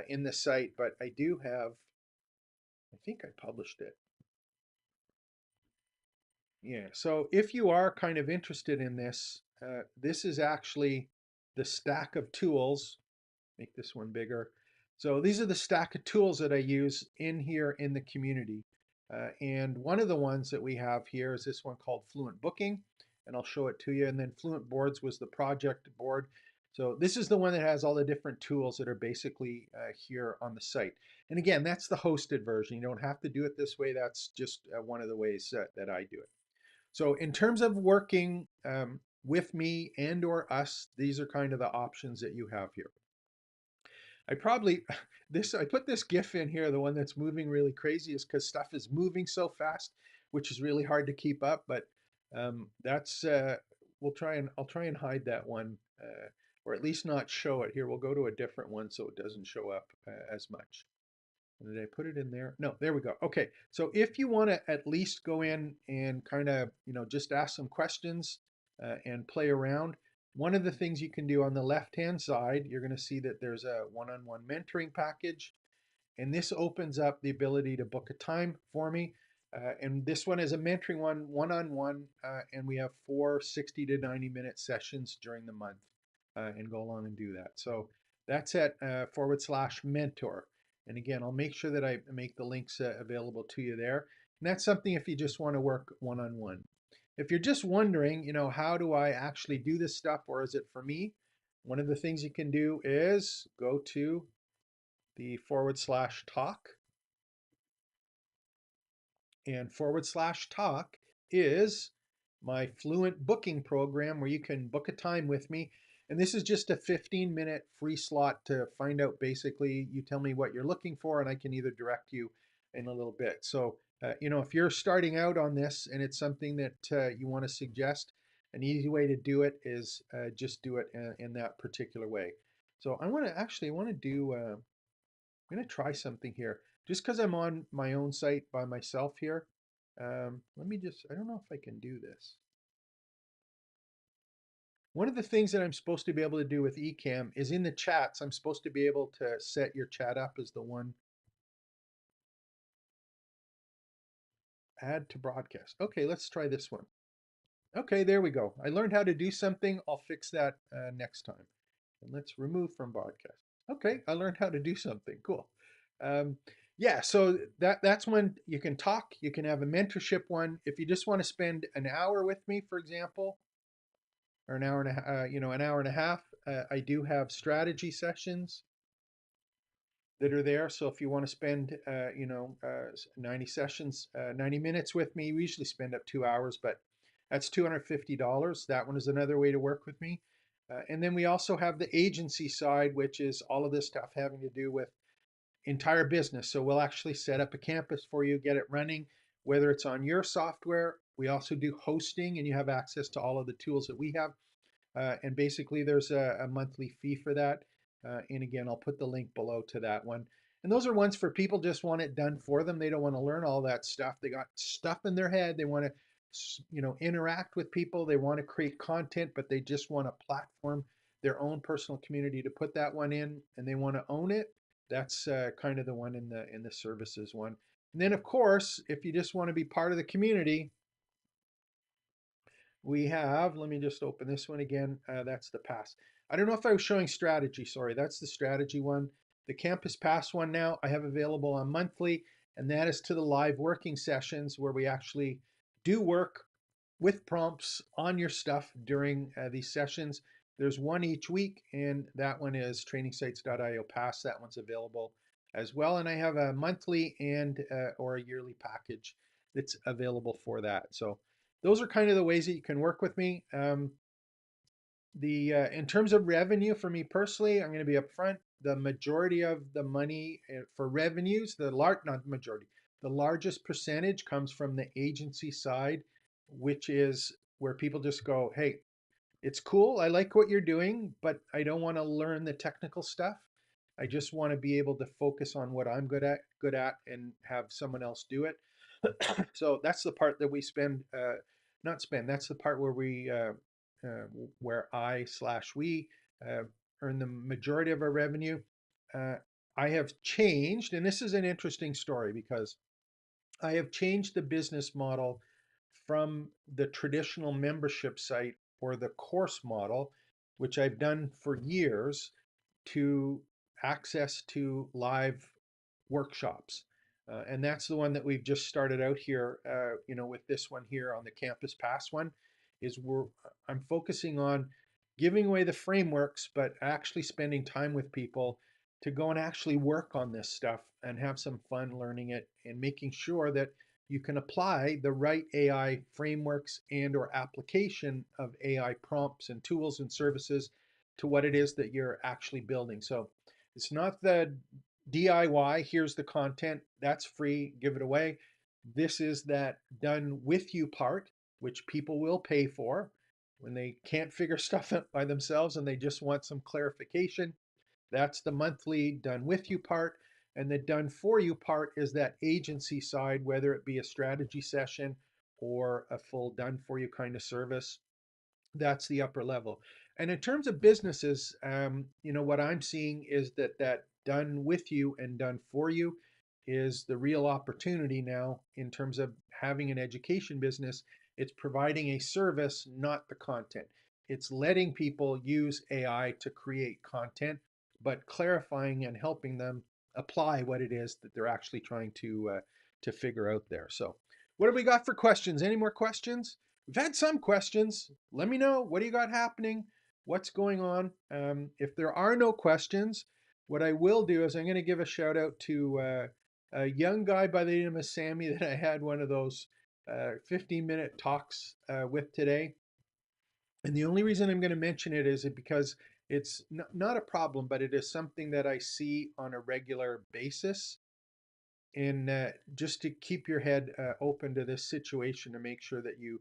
in the site, but I do have, I think I published it. Yeah, so if you are kind of interested in this, this is actually the stack of tools. Make this one bigger. So these are the stack of tools that I use in here in the community. And one of the ones that we have here is this one called Fluent Booking, and I'll show it to you. And then Fluent Boards was the project board. So this is the one that has all the different tools that are basically here on the site. And again, that's the hosted version. You don't have to do it this way. That's just one of the ways that I do it. So in terms of working with me and or us, these are kind of the options that you have here. I probably, I put this GIF in here, the one that's moving really crazy is because stuff is moving so fast, which is really hard to keep up, but that's, I'll try and hide that one, or at least not show it. Here, we'll go to a different one so it doesn't show up as much. Did I put it in there? No, there we go. Okay, so if you want to at least go in and kind of, just ask some questions and play around, one of the things you can do on the left-hand side, you're going to see that there's a one-on-one mentoring package, and this opens up the ability to book a time for me. And this one is a mentoring one-on-one, and we have 4 60 to 90-minute sessions during the month and go along and do that. So that's at /mentor. And again, I'll make sure that I make the links available to you there. And that's something if you just want to work one-on-one. If you're just wondering, how do I actually do this stuff or is it for me? One of the things you can do is go to the /talk, and /talk is my Fluent booking program where you can book a time with me. And this is just a 15-minute free slot to find out basically, you tell me what you're looking for and I can either direct you in a little bit. So, if you're starting out on this and it's something that you want to suggest, An easy way to do it is just do it in that particular way. So I want to actually, I want to do, I'm going to try something here. Just because I'm on my own site by myself here, let me just, I don't know if I can do this. One of the things that I'm supposed to be able to do with Ecamm is in the chats, I'm supposed to be able to set your chat up as the one add to broadcast. Okay, let's try this one. Okay, there we go. I learned how to do something. I'll fix that next time. And let's remove from broadcast. Okay, I learned how to do something. Cool. Um, yeah, so that's when you can talk. You can have a mentorship one. If you just want to spend an hour with me, for example, or an hour and a an hour and a half, I do have strategy sessions that are there. So if you want to spend, 90 sessions, 90 minutes with me, we usually spend up 2 hours, but that's $250. That one is another way to work with me. And then we also have the agency side, which is all of this stuff having to do with entire business. So we'll actually set up a campus for you, get it running, whether it's on your software. We also do hosting, and you have access to all of the tools that we have. And basically, there's a monthly fee for that. And again, I'll put the link below to that one. And those are ones for people just want it done for them. They don't want to learn all that stuff. They got stuff in their head. They want to, interact with people. They want to create content, but they just want a platform, their own personal community to put that one in, and they want to own it. That's kind of the one in the services one. And then, of course, if you just want to be part of the community, we have, let me just open this one again. That's the pass. I don't know if I was showing strategy. Sorry, that's the strategy one. The campus pass one now I have available on monthly, and that is to the live working sessions where we actually do work with prompts on your stuff during these sessions. There's one each week, and that one is trainingsites.io pass. That one's available as well. And I have a monthly and or a yearly package that's available for that. So those are kind of the ways that you can work with me. The in terms of revenue for me personally, I'm going to be upfront. The majority of the money for revenues, not the majority, the largest percentage comes from the agency side, which is where people just go, "Hey, it's cool. I like what you're doing, but I don't want to learn the technical stuff. I just want to be able to focus on what I'm good at, and have someone else do it." So that's the part that we spend, not spend. That's the part where uh, where I/we uh, earn the majority of our revenue. Uh, I have changed, and this is an interesting story because I have changed the business model from the traditional membership site or the course model, which I've done for years, to access to live workshops. And that's the one that we've just started out here, with this one here on the Campus Pass one, is I'm focusing on giving away the frameworks, but actually spending time with people to go and actually work on this stuff and have some fun learning it and making sure that you can apply the right AI frameworks and or application of AI prompts and tools and services to what it is that you're actually building. So it's not the DIY, here's the content, that's free, give it away. This is that done with you part, which people will pay for when they can't figure stuff out by themselves and they just want some clarification. That's the monthly done with you part. And the done for you part is that agency side, whether it be a strategy session or a full done for you kind of service. That's the upper level. And in terms of businesses, what I'm seeing is that done with you and done for you is the real opportunity now in terms of having an education business. It's providing a service, not the content. It's letting people use AI to create content, but clarifying and helping them apply what it is that they're actually trying to figure out there. So, what have we got for questions? Any more questions? We've had some questions. Let me know. What do you got happening? What's going on? If there are no questions, what I will do is I'm going to give a shout out to a young guy by the name of Sammy that I had one of those 15-minute talks with today. And the only reason I'm going to mention it is because it's not a problem, but it is something that I see on a regular basis. And just to keep your head open to this situation to make sure that you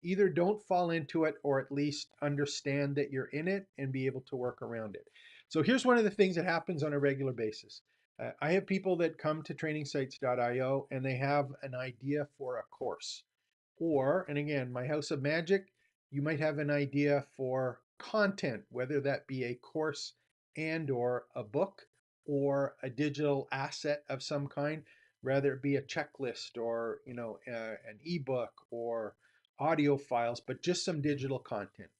Either don't fall into it or at least understand that you're in it and be able to work around it. So here's one of the things that happens on a regular basis. I have people that come to trainingsites.io and they have an idea for a course. Or, and again, my House of Magic, you might have an idea for content, whether that be a course and or a book or a digital asset of some kind, whether it be a checklist or, an ebook or audio files, but just some digital content.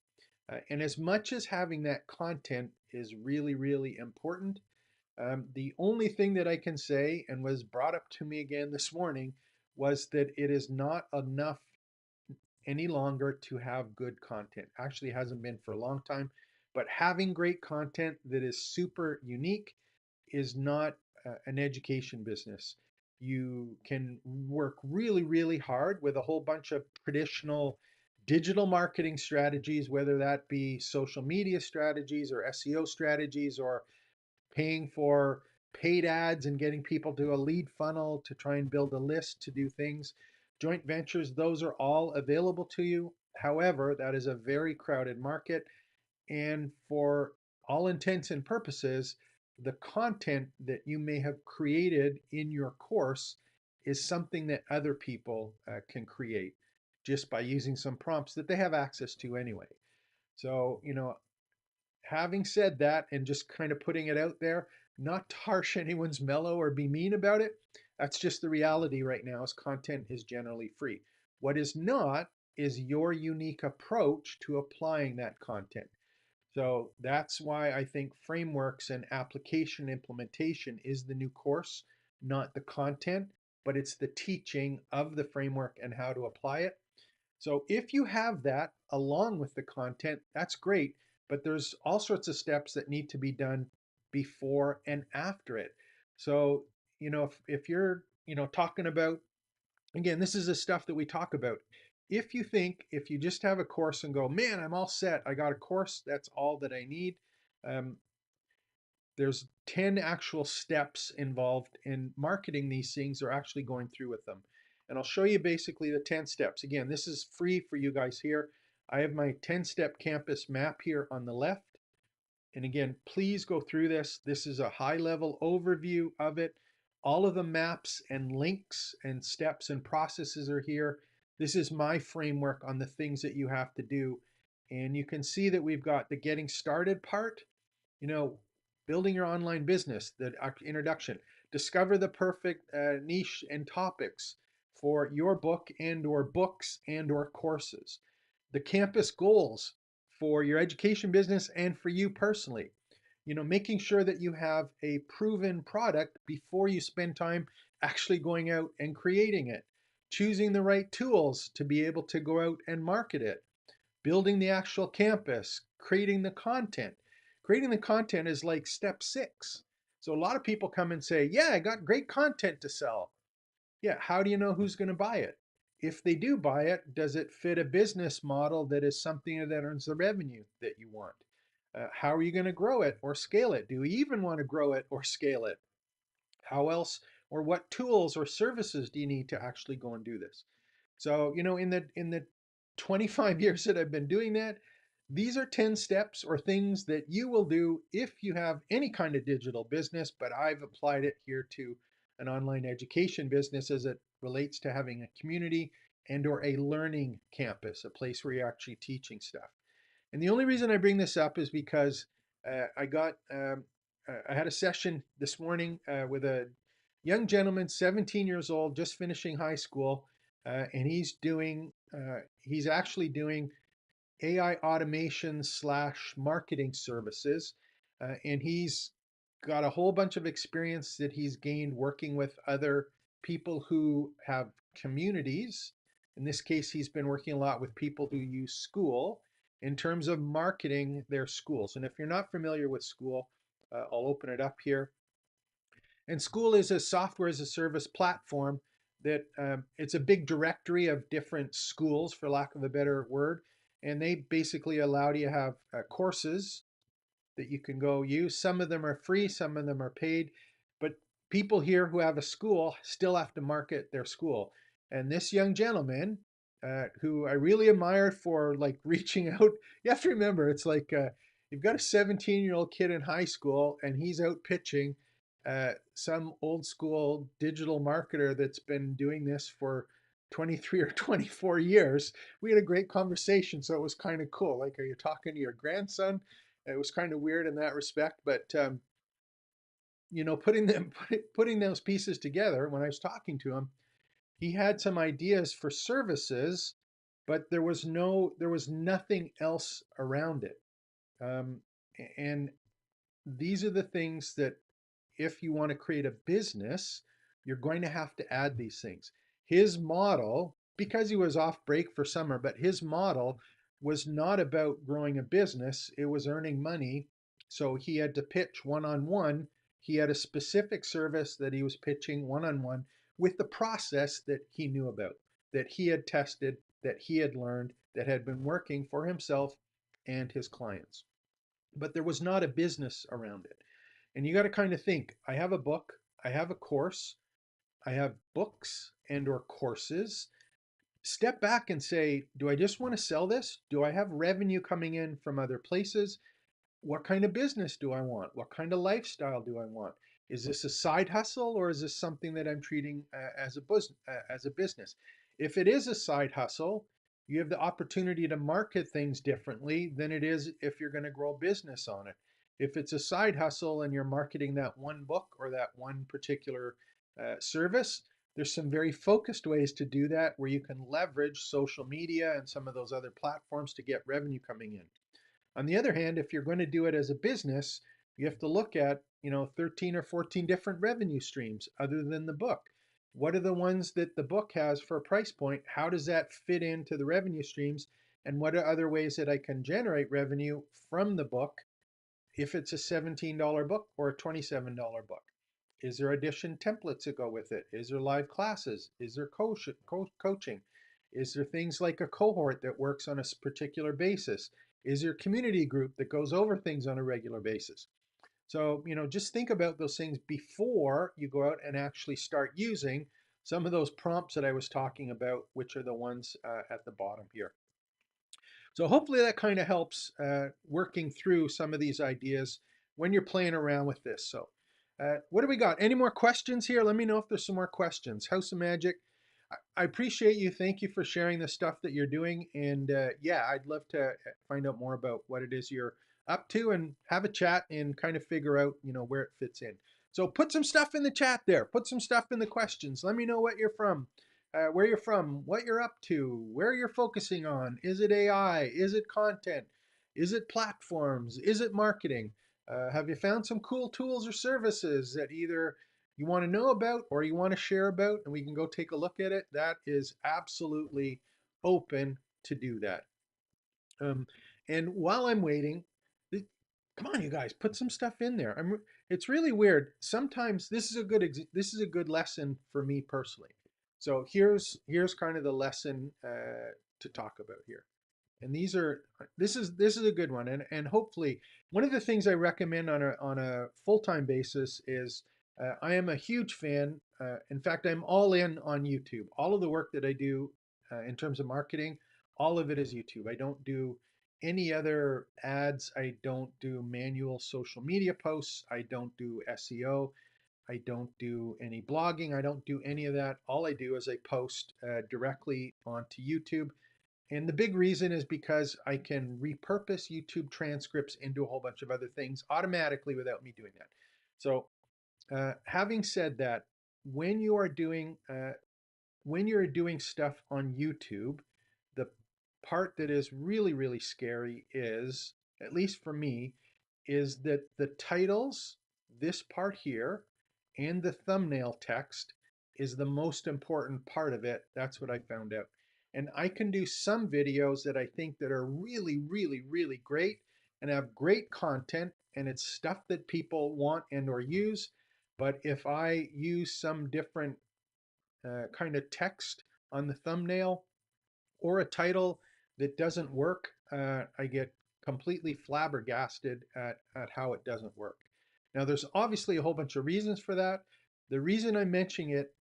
And as much as having that content is really, really important, the only thing that I can say, and was brought up to me again this morning, was that it is not enough any longer to have good content. Actually, hasn't been for a long time, but having great content that is super unique is not an education business. You can work really, really hard with a whole bunch of traditional digital marketing strategies, whether that be social media strategies or SEO strategies or paying for paid ads and getting people to a lead funnel to try and build a list to do things. Joint ventures, those are all available to you. However, that is a very crowded market. And for all intents and purposes, the content that you may have created in your course is something that other people can create just by using some prompts that they have access to anyway. So, having said that, and just kind of putting it out there, not to harsh anyone's mellow or be mean about it, that's just the reality right now is content is generally free. What is not is your unique approach to applying that content. So that's why I think frameworks and application implementation is the new course, not the content, but it's the teaching of the framework and how to apply it. So if you have that along with the content, that's great, but there's all sorts of steps that need to be done before and after it. So, if you're, talking about, again, this is the stuff that we talk about. If you just have a course and go, man, I'm all set, I got a course, that's all that I need. Um, there's 10 actual steps involved in marketing these things or actually going through with them. And I'll show you basically the 10 steps. Again, this is free for you guys here. I have my 10-step campus map here on the left. And again, please go through this. This is a high level overview of it. All of the maps and links and steps and processes are here. This is my framework on the things that you have to do. And you can see that we've got the getting started part, you know, building your online business, the introduction, discover the perfect niche and topics for your book and or books and or courses, the campus goals for your education business and for you personally, making sure that you have a proven product before you spend time actually going out and creating it, choosing the right tools to be able to go out and market it, building the actual campus, creating the content. Creating the content is like step 6. So a lot of people come and say, yeah, I got great content to sell. Yeah, how do you know who's going to buy it? If they do buy it, does it fit a business model that is something that earns the revenue that you want? How are you going to grow it or scale it? Do you even want to grow it or scale it? How else or what tools or services do you need to actually go and do this? So, in the 25 years that I've been doing that, these are 10 steps or things that you will do if you have any kind of digital business, but I've applied it here to an online education business as it relates to having a community and or a learning campus, a place where you're actually teaching stuff. And the only reason I bring this up is because I had a session this morning with a young gentleman, 17 years old, just finishing high school, and he's actually doing AI automation slash marketing services, and he's got a whole bunch of experience that he's gained working with other people who have communities. In this case, he's been working a lot with people who use School in terms of marketing their schools. And if you're not familiar with School, I'll open it up here. And School is a software as a service platform that it's a big directory of different schools, for lack of a better word. And they basically allow you to have courses that you can go use. Some of them are free, some of them are paid. But people here who have a school still have to market their school. And this young gentleman who I really admired for like reaching out. You have to remember, it's like you've got a 17-year-old kid in high school, and he's out pitching some old school digital marketer that's been doing this for 23 or 24 years. We had a great conversation, so it was kind of cool. Like, are you talking to your grandson? It was kind of weird in that respect, but putting those pieces together. When I was talking to him, he had some ideas for services, but there was nothing else around it. Um, and these are the things that if you want to create a business, you're going to have to add these things. His model, because he was off break for summer, but his model was not about growing a business, it was earning money. So he had to pitch one on one. He had a specific service that he was pitching one on one with the process that he knew about, that he had tested, that he had learned, that had been working for himself and his clients. But there was not a business around it. And you got to kind of think, I have a book, I have a course, I have books and or courses. Step back and say, do I just want to sell this? Do I have revenue coming in from other places? What kind of business do I want? What kind of lifestyle do I want? Is this a side hustle, or is this something that I'm treating as a business? If it is a side hustle, you have the opportunity to market things differently than it is if you're going to grow a business on it. If it's a side hustle and you're marketing that one book or that one particular service, there's some very focused ways to do that where you can leverage social media and some of those other platforms to get revenue coming in. On the other hand, if you're going to do it as a business, you have to look at, 13 or 14 different revenue streams other than the book. What are the ones that the book has for a price point? How does that fit into the revenue streams? And what are other ways that I can generate revenue from the book if it's a $17 book or a $27 book? Is there addition templates that go with it? Is there live classes? Is there coaching? Is there things like a cohort that works on a particular basis? Is there a community group that goes over things on a regular basis? So, just think about those things before you go out and actually start using some of those prompts that I was talking about, which are the ones at the bottom here. So hopefully that kind of helps working through some of these ideas when you're playing around with this. So what do we got? Any more questions here? Let me know if there's some more questions. House of Magic, I appreciate you. Thank you for sharing the stuff that you're doing. And yeah, I'd love to find out more about what it is you're up to and have a chat and kind of figure out, where it fits in. So put some stuff in the chat there. Put some stuff in the questions. Let me know what you're from, where you're from, what you're up to, where you're focusing on. Is it AI? Is it content? Is it platforms? Is it marketing? Have you found some cool tools or services that either you want to know about or you want to share about, and we can go take a look at it? That is absolutely open to do that. Um, and while I'm waiting, come on, you guys, put some stuff in there. It's really weird. Sometimes this is a good lesson for me personally. So here's kind of the lesson to talk about here. And this is a good one, and hopefully one of the things I recommend on a full-time basis is I am a huge fan. In fact, I'm all in on YouTube. All of the work that I do in terms of marketing, all of it is YouTube. I don't do any other ads. I don't do manual social media posts. I don't do SEO. I don't do any blogging. I don't do any of that. All I do is I post directly onto YouTube. And the big reason is because I can repurpose YouTube transcripts into a whole bunch of other things automatically without me doing that. So, having said that, when you are doing stuff on YouTube, the part that is really, really scary is, at least for me, is that the titles, this part here, and the thumbnail text is the most important part of it. That's what I found out. And I can do some videos that I think that are really, really, really great and have great content, and it's stuff that people want and or use. But if I use some different kind of text on the thumbnail or a title that doesn't work, I get completely flabbergasted at how it doesn't work. Now, there's obviously a whole bunch of reasons for that. The reason I'm mentioning it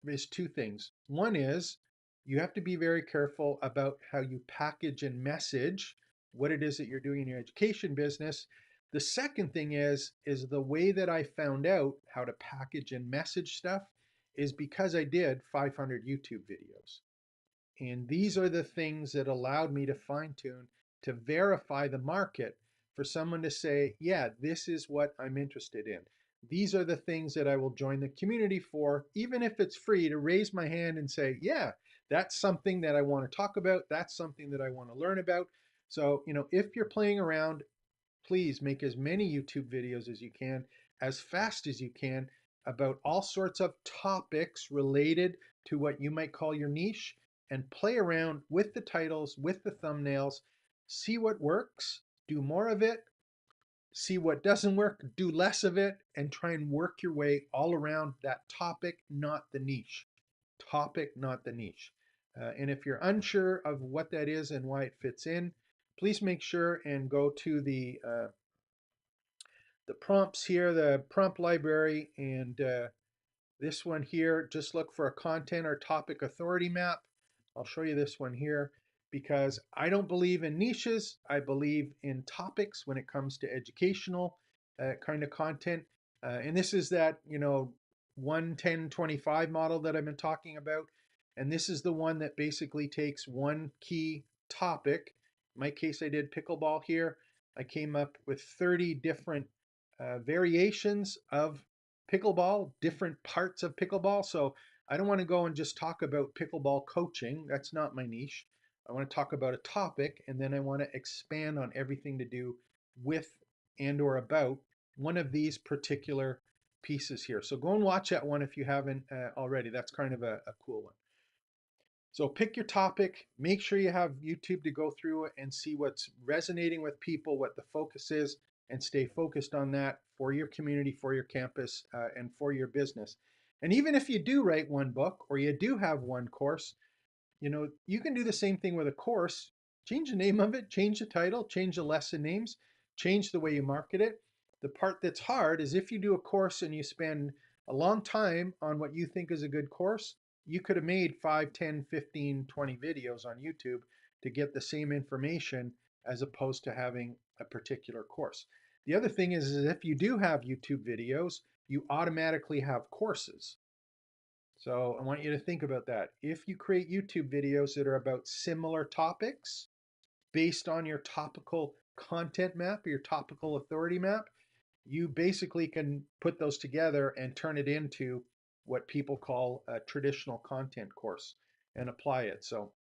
is two things. One is you have to be very careful about how you package and message what it is that you're doing in your education business. The second thing is the way that I found out how to package and message stuff is because I did 500 YouTube videos. And these are the things that allowed me to fine tune to verify the market for someone to say, yeah, this is what I'm interested in. These are the things that I will join the community for, even if it's free, to raise my hand and say, yeah, that's something that I want to talk about. That's something that I want to learn about. So, if you're playing around, please make as many YouTube videos as you can, as fast as you can, about all sorts of topics related to what you might call your niche, and play around with the titles, with the thumbnails, see what works, do more of it, see what doesn't work, do less of it, and try and work your way all around that topic, not the niche. Topic, not the niche. And if you're unsure of what that is and why it fits in, please make sure and go to the prompts here, the prompt library, and this one here, just look for a content or topic authority map. I'll show you this one here because I don't believe in niches. I believe in topics when it comes to educational kind of content. And this is that, 1, 10, 25 model that I've been talking about. And this is the one that basically takes one key topic. In my case, I did pickleball here. I came up with 30 different variations of pickleball, different parts of pickleball. So I don't want to go and just talk about pickleball coaching. That's not my niche. I want to talk about a topic, and then I want to expand on everything to do with and or about one of these particular pieces here. So go and watch that one if you haven't already. That's kind of a cool one. So pick your topic, make sure you have YouTube to go through it and see what's resonating with people, what the focus is, and stay focused on that for your community, for your campus, and for your business. And even if you do write one book or you do have one course, you can do the same thing with a course. Change the name of it, change the title, change the lesson names, change the way you market it. The part that's hard is if you do a course and you spend a long time on what you think is a good course, you could have made 5, 10, 15, 20 videos on YouTube to get the same information as opposed to having a particular course. The other thing is if you do have YouTube videos, you automatically have courses. So I want you to think about that. If you create YouTube videos that are about similar topics based on your topical content map or your topical authority map, you basically can put those together and turn it into what people call a traditional content course and apply it. So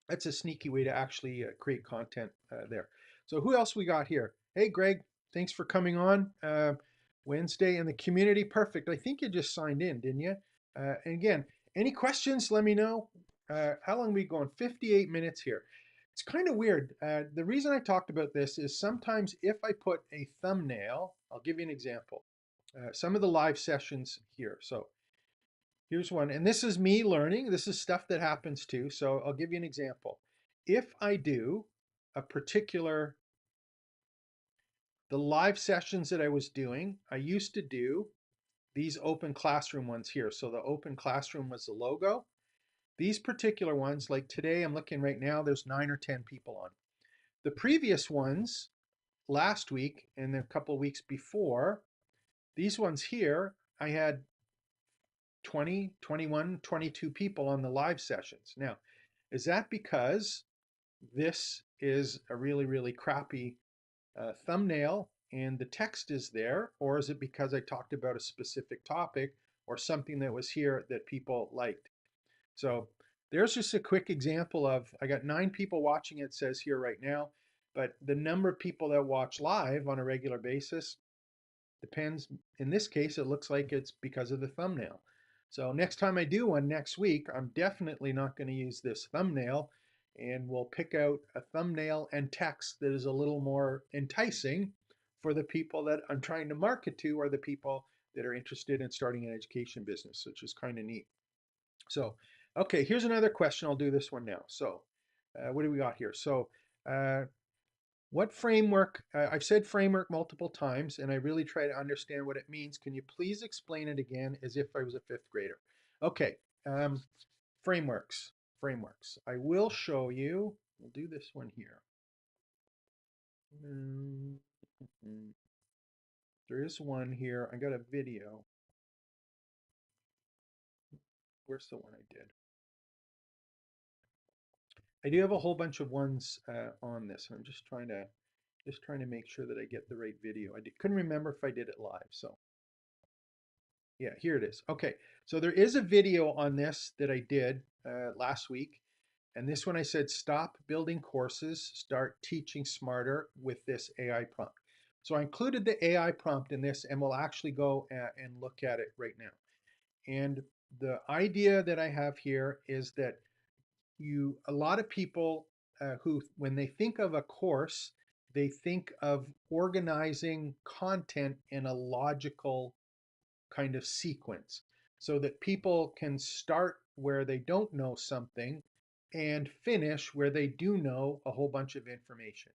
that's a sneaky way to actually create content there. So who else we got here? Hey, Greg, thanks for coming on. Wednesday in the community. Perfect. I think you just signed in, didn't you? And again, any questions, let me know. How long are we going? 58 minutes here. It's kind of weird. The reason I talked about this is sometimes if I put a thumbnail, I'll give you an example. Some of the live sessions here. So here's one, and this is me learning. This is stuff that happens too. So I'll give you an example. If I do a particular, the live sessions that I was doing, I used to do these open classroom ones here. So the open classroom was the logo. These particular ones, like today, I'm looking right now, there's 9 or 10 people on. The previous ones, last week and a couple of weeks before, these ones here, I had 20, 21, 22 people on the live sessions. Now, is that because this is a really, really crappy thumbnail and the text is there, or is it because I talked about a specific topic or something that was here that people liked? So there's just a quick example of, I got 9 people watching, it says here right now, but the number of people that watch live on a regular basis depends. In this case, it looks like it's because of the thumbnail. So next time I do one next week, I'm definitely not going to use this thumbnail, and we'll pick out a thumbnail and text that is a little more enticing for the people that I'm trying to market to, or the people that are interested in starting an education business, which is kind of neat. So, okay, here's another question. I'll do this one now. So, what do we got here? So, what framework, I've said framework multiple times, and I really try to understand what it means. Can you please explain it again as if I was a fifth grader? Okay, frameworks. frameworks. I will show you, we'll do this one here. There is one here. I got a video. Where's the one I did? I do have a whole bunch of ones on this. I'm just trying to make sure that I get the right video. Couldn't remember if I did it live, so yeah, here it is. Okay, so there is a video on this that I did last week, and this one I said stop building courses, start teaching smarter with this AI prompt. So I included the AI prompt in this, and we'll actually go and look at it right now. And the idea that I have here is that a lot of people who, when they think of a course, they think of organizing content in a logical kind of sequence so that people can start where they don't know something and finish where they do know a whole bunch of information.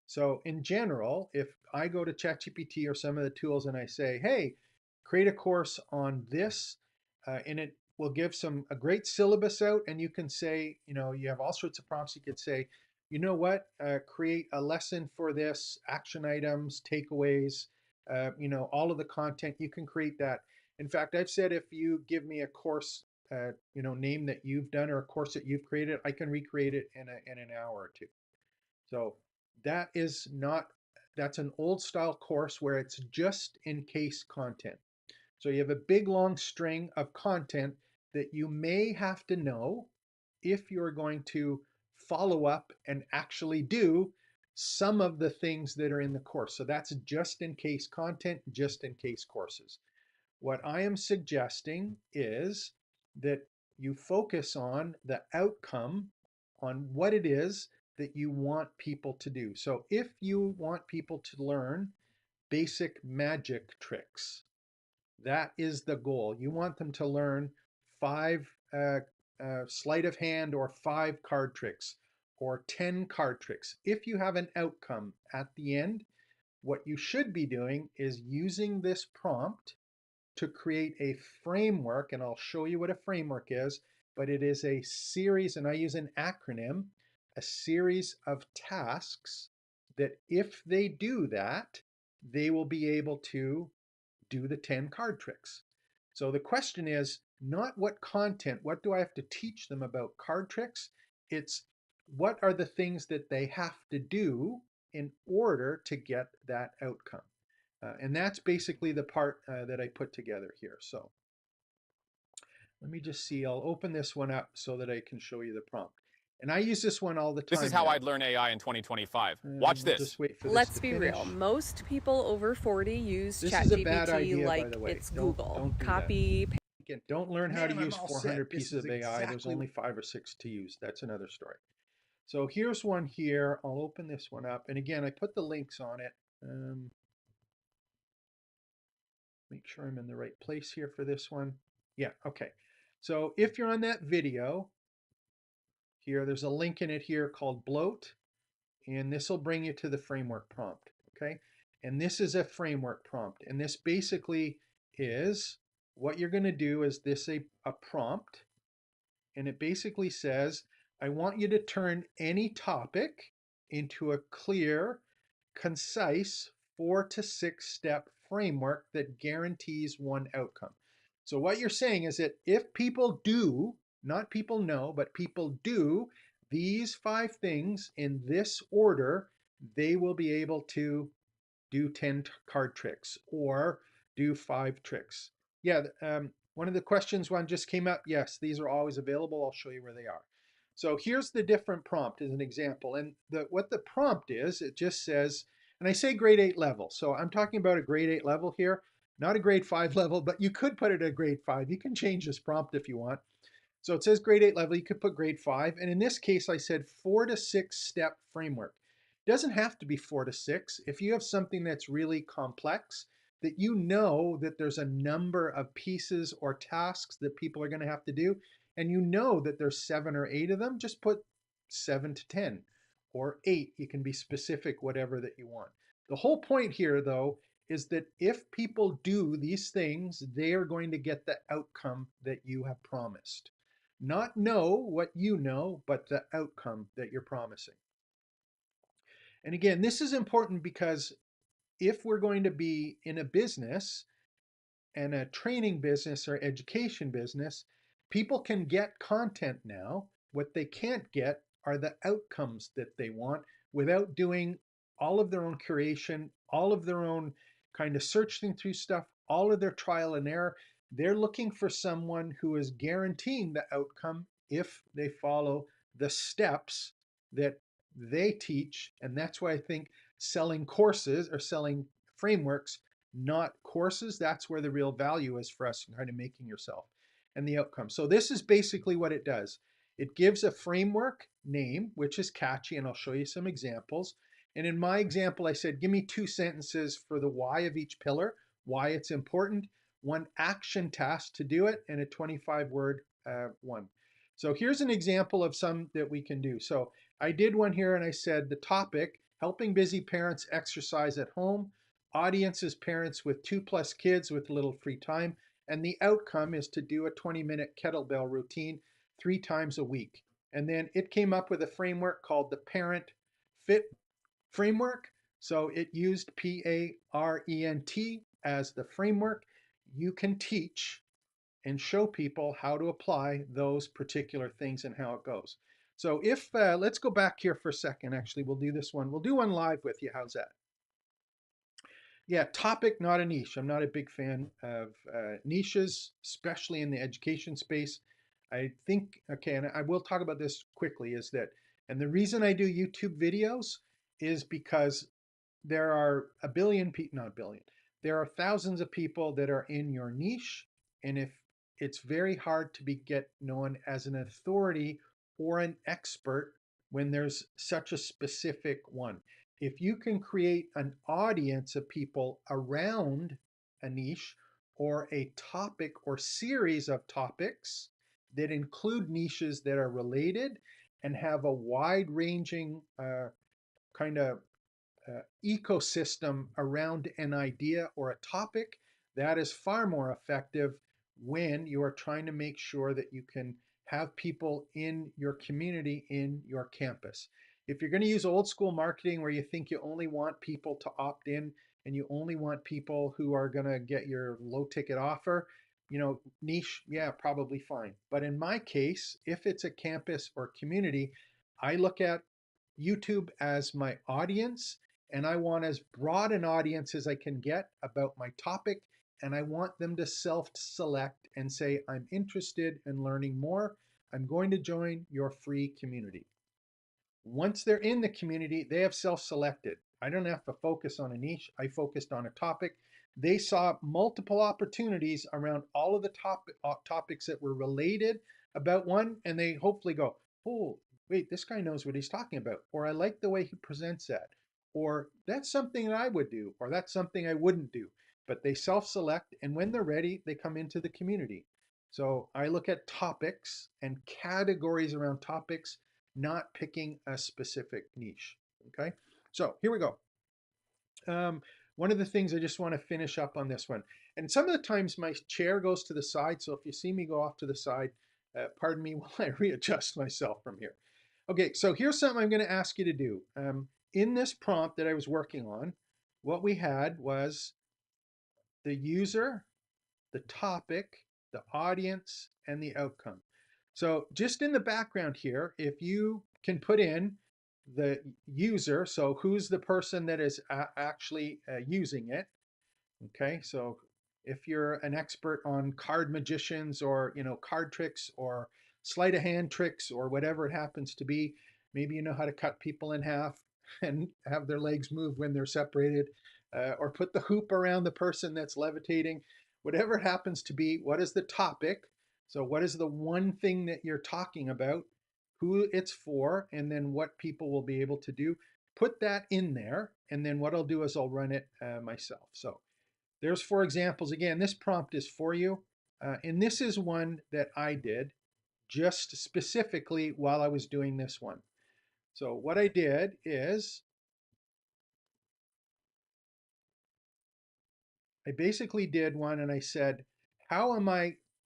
So in general, if I go to ChatGPT or some of the tools and I say, hey, create a course on this, and it will give a great syllabus out, and you can say, you have all sorts of prompts. You could say, you know what, create a lesson for this, action items, takeaways, all of the content, you can create that. In fact, I've said if you give me a course, name that you've done or a course that you've created, I can recreate it in an hour or two. So that's an old style course where it's just in case content. So you have a big long string of content that you may have to know if you're going to follow up and actually do some of the things that are in the course. So that's just in case content, just in case courses. What I am suggesting is that you focus on the outcome, on what it is that you want people to do. So if you want people to learn basic magic tricks, that is the goal. You want them to learn 5 sleight of hand or 5 card tricks or 10 card tricks. If you have an outcome at the end, what you should be doing is using this prompt to create a framework, and I'll show you what a framework is, but it is a series, and I use an acronym, a series of tasks that if they do that, they will be able to do the 10 card tricks. So the question is not what content, what do I have to teach them about card tricks? It's what are the things that they have to do in order to get that outcome. And that's basically the part that I put together here. So let me just see, I'll open this one up so that I can show you the prompt. And I use this one all the time. This is how now. I'd learn AI in 2025. Watch We'll this. just wait for this Let's to be finish. real. Most people over 40 use This is a bad ChatGPT idea, by like the way. it's Don't Google. do Copy. Again, don't learn how to Man, I'm use all 400 set. This pieces is of AI. There's exactly- only 5 or 6 to use. That's another story. So here's one here. I'll open this one up. And again, I put the links on it. Make sure I'm in the right place here for this one. Yeah, okay. So if you're on that video, here, there's a link in it here called Bloat. And this will bring you to the framework prompt, okay? And this is a framework prompt. And this basically is, what you're going to do is this a prompt. And it basically says, I want you to turn any topic into a clear, concise 4 to 6 step framework that guarantees one outcome. So what you're saying is that if people do, not people know, but people do these 5 things in this order, they will be able to do 10 card tricks or do 5 tricks. Yeah, one of the questions one just came up. Yes, these are always available. I'll show you where they are. So here's the different prompt as an example. And what the prompt is, it just says, and I say grade 8 level. So I'm talking about a grade 8 level here, not a grade 5 level, but you could put it at grade 5. You can change this prompt if you want. So it says grade 8 level, you could put grade 5. And in this case, I said 4 to 6 step framework. It doesn't have to be 4 to 6. If you have something that's really complex, that you know that there's a number of pieces or tasks that people are going to have to do, and you know that there's 7 or 8 of them, just put 7 to 10 or 8. You can be specific, whatever that you want. The whole point here, though, is that if people do these things, they are going to get the outcome that you have promised. Not know what you know, but the outcome that you're promising. And again, this is important because if we're going to be in a business and a training business or education business, people can get content now. What they can't get are the outcomes that they want without doing all of their own curation, all of their own kind of searching through stuff, all of their trial and error. They're looking for someone who is guaranteeing the outcome if they follow the steps that they teach. And that's why I think selling courses or selling frameworks, not courses, that's where the real value is for us, kind of making yourself and the outcome. So this is basically what it does. It gives a framework name, which is catchy, and I'll show you some examples. And in my example, I said, give me 2 sentences for the why of each pillar, why it's important, one action task to do it, and a 25-word one. So here's an example of some that we can do. So I did one here and I said the topic, helping busy parents exercise at home. Audience is parents with 2+ kids with little free time. And the outcome is to do a 20-minute kettlebell routine 3 times a week. And then it came up with a framework called the Parent Fit Framework. So it used PARENT as the framework. You can teach and show people how to apply those particular things and how it goes. So if, let's go back here for a second. Actually, we'll do this one. We'll do one live with you. How's that? Yeah, topic, not a niche. I'm not a big fan of niches, especially in the education space. I think, okay, and I will talk about this quickly, is that, and the reason I do YouTube videos is because there are a billion people, not a billion, there are thousands of people that are in your niche. And if it's very hard to be get known as an authority or an expert when there's such a specific one. If you can create an audience of people around a niche or a topic or series of topics that include niches that are related and have a wide ranging kind of ecosystem around an idea or a topic, that is far more effective when you are trying to make sure that you can have people in your community, in your campus. If you're going to use old school marketing where you think you only want people to opt in and you only want people who are going to get your low ticket offer, niche, yeah, probably fine. But in my case, if it's a campus or community, I look at YouTube as my audience and I want as broad an audience as I can get about my topic, and I want them to self-select and say, I'm interested in learning more. I'm going to join your free community. Once they're in the community, they have self-selected. I don't have to focus on a niche. I focused on a topic. They saw multiple opportunities around all of the topics that were related about one, and they hopefully go, oh, wait, this guy knows what he's talking about, or I like the way he presents that, or that's something that I would do, or that's something I wouldn't do. But they self-select, and when they're ready, they come into the community. So I look at topics and categories around topics, not picking a specific niche. Okay, so here we go. One of the things I just want to finish up on this one, and some of the times my chair goes to the side, so if you see me go off to the side, pardon me while I readjust myself from here. Okay, so here's something I'm going to ask you to do. In this prompt that I was working on, what we had was the user, the topic, the audience, and the outcome. So just in the background here, if you can put in the user, so who's the person that is actually using it, okay? So if you're an expert on card magicians or, card tricks or sleight of hand tricks or whatever it happens to be, maybe you know how to cut people in half and have their legs move when they're separated, or put the hoop around the person that's levitating, whatever it happens to be. What is the topic? So what is the one thing that you're talking about, who it's for, and then what people will be able to do? Put that in there, and then what I'll do is I'll run it myself. So there's 4 examples. Again, this prompt is for you. And this is one that I did just specifically while I was doing this one. So what I did is I basically did one and I said,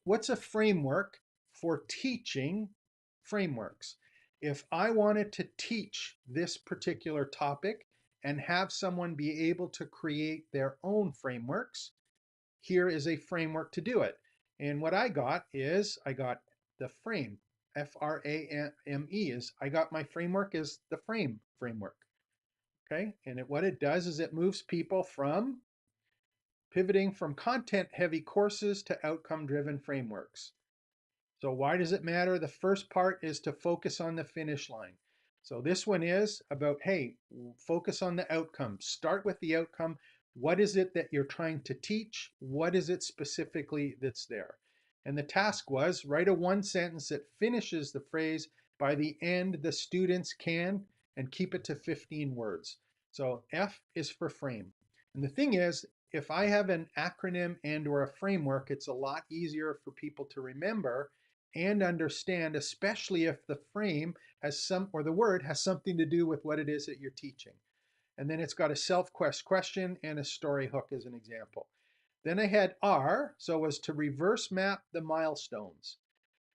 what's a framework for teaching frameworks. If I wanted to teach this particular topic and have someone be able to create their own frameworks, here is a framework to do it. And what I got is I got the frame, F-R-A-M-E is I got my framework is the frame framework. Okay, and what it does is it moves people from pivoting from content heavy courses to outcome driven frameworks. So why does it matter? The first part is to focus on the finish line. So this one is about, hey, focus on the outcome. Start with the outcome. What is it that you're trying to teach? What is it specifically that's there? And the task was write a one sentence that finishes the phrase, by the end the students can, and keep it to 15 words. So F is for frame. And the thing is, if I have an acronym and or a framework, it's a lot easier for people to remember and understand, especially if the frame has some, or the word has something to do with what it is that you're teaching. And then it's got a self-quest question and a story hook as an example. Then I had R, so was to reverse map the milestones.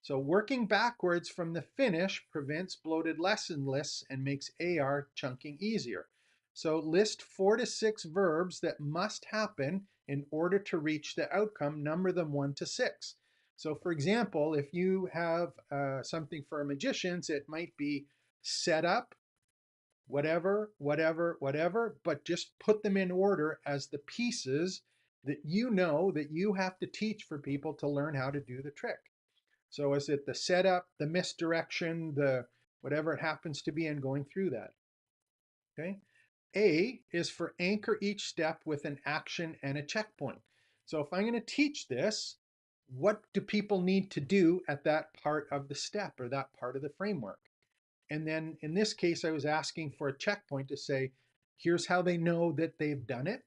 So working backwards from the finish prevents bloated lesson lists and makes AR chunking easier. So list 4 to 6 verbs that must happen in order to reach the outcome, number them 1 to 6. So for example, if you have something for magicians, it might be set up, whatever, whatever, whatever, but just put them in order as the pieces that you know that you have to teach for people to learn how to do the trick. So is it the setup, the misdirection, the whatever it happens to be, and going through that? Okay. A is for anchor each step with an action and a checkpoint. So if I'm going to teach this, what do people need to do at that part of the step or that part of the framework? And then in this case, I was asking for a checkpoint to say, here's how they know that they've done it.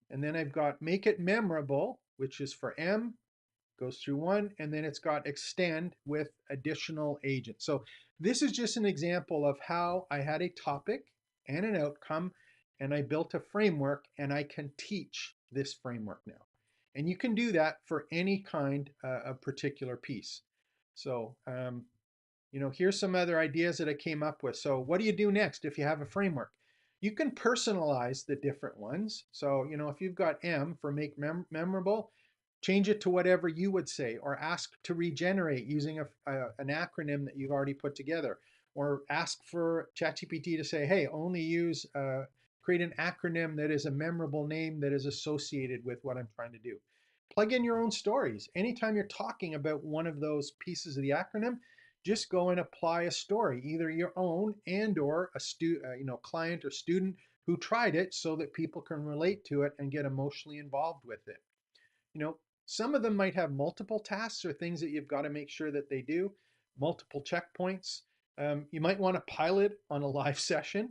And then I've got make it memorable, which is for M, goes through one, and then it's got extend with additional agents. So this is just an example of how I had a topic and an outcome, and I built a framework, and I can teach this framework now. And you can do that for any kind of particular piece. So, here's some other ideas that I came up with. So what do you do next if you have a framework? You can personalize the different ones. So, if you've got M for make memorable, change it to whatever you would say, or ask to regenerate using an acronym that you've already put together, or ask for ChatGPT to say, hey, only create an acronym that is a memorable name that is associated with what I'm trying to do. Plug in your own stories. Anytime you're talking about one of those pieces of the acronym, just go and apply a story, either your own and or a client or student who tried it, so that people can relate to it and get emotionally involved with it. Some of them might have multiple tasks or things that you've got to make sure that they do, multiple checkpoints. You might want to pilot on a live session.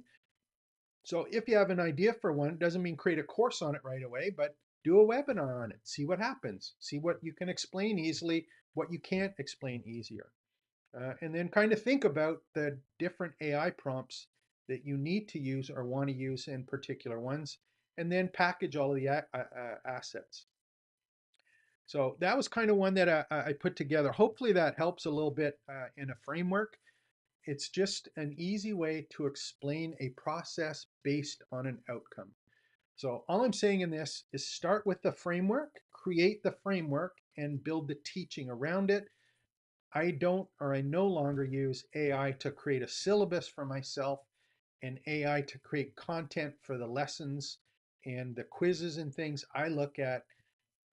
So if you have an idea for one, it doesn't mean create a course on it right away, but do a webinar on it. See what happens. See what you can explain easily, what you can't explain easier. And then kind of think about the different AI prompts that you need to use or want to use in particular ones, and then package all of the assets. So that was kind of one that I put together. Hopefully that helps a little bit in a framework. It's just an easy way to explain a process based on an outcome. So all I'm saying in this is start with the framework, create the framework, and build the teaching around it. I no longer use AI to create a syllabus for myself and AI to create content for the lessons and the quizzes and things. I look at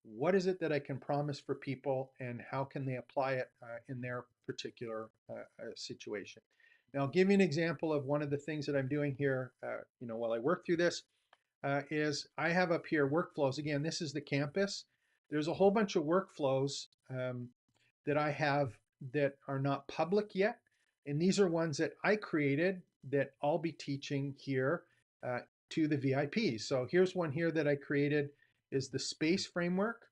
what is it that I can promise for people and how can they apply it in their particular situation. Now, I'll give you an example of one of the things that I'm doing here, while I work through this, is I have up here workflows. Again, this is the campus. There's a whole bunch of workflows that I have that are not public yet. And these are ones that I created that I'll be teaching here to the VIPs. So here's one here that I created, is the space framework.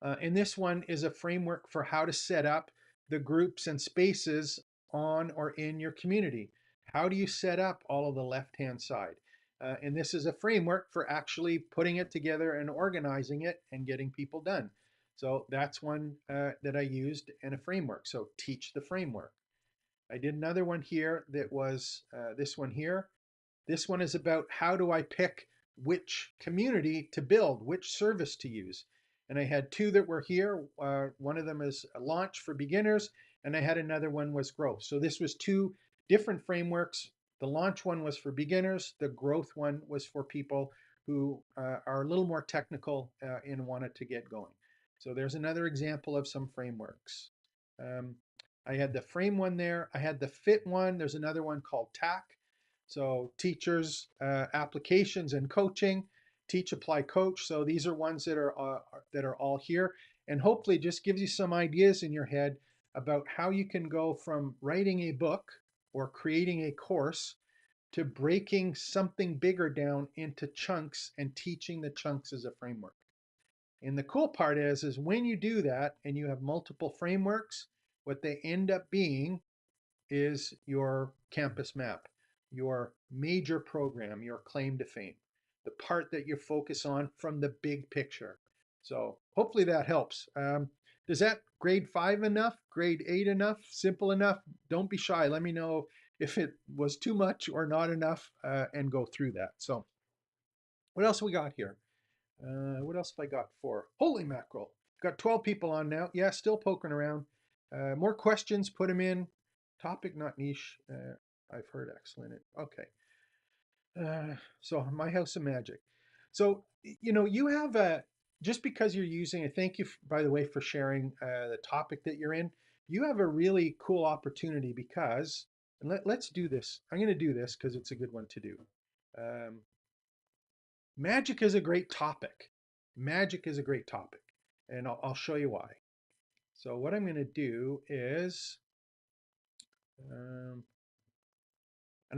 And this one is a framework for how to set up the groups and spaces on or in your community. How do you set up all of the left-hand side? And this is a framework for actually putting it together and organizing it and getting people done. So that's one that I used in a framework. So teach the framework. I did another one here that was this one here. This one is about how do I pick which community to build, which service to use. And I had two that were here. One of them is a launch for beginners, and I had another one was growth. So this was two different frameworks. The launch one was for beginners. The growth one was for people who are a little more technical and wanted to get going. So there's another example of some frameworks. Um, I had the frame one there. I had the fit one. There's another one called TAC. So teachers, applications and coaching, teach, apply, coach. So these are ones that are all here, and hopefully just gives you some ideas in your head about how you can go from writing a book or creating a course to breaking something bigger down into chunks and teaching the chunks as a framework. And the cool part is when you do that and you have multiple frameworks, what they end up being is your campus map, your major program, your claim to fame, the part that you focus on from the big picture. So hopefully that helps. Does that grade 5 enough? Grade 8 enough? Simple enough? Don't be shy. Let me know if it was too much or not enough and go through that. So what else we got here? What else have I got for? Holy mackerel. Got 12 people on now. Yeah, still poking around. More questions, put them in. Topic, not niche. I've heard excellent. Okay. So my house of magic. So, you have a, just because you're using it, thank you, by the way, for sharing the topic that you're in. You have a really cool opportunity because, and let's do this. I'm going to do this because it's a good one to do. Um, Magic is a great topic. Magic is a great topic, and I'll show you why. So what I'm going to do is, and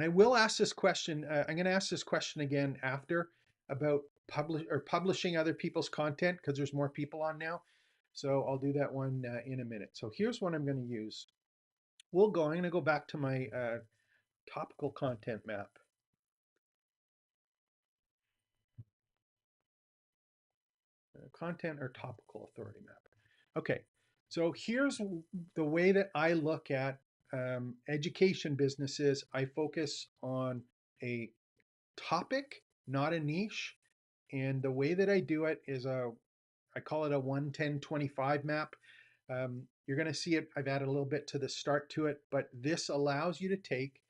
I will ask this question. I'm going to ask this question again after about publishing other people's content because there's more people on now. So I'll do that one in a minute. So here's what I'm going to use. I'm going to go back to my topical content map. Content or topical authority map. Okay, so here's the way that I look at education businesses. I focus on a topic, not a niche. And the way that I do it is I call it a 1-10-25 map. You're going to see it. I've added a little bit to the start to it, but this allows you to take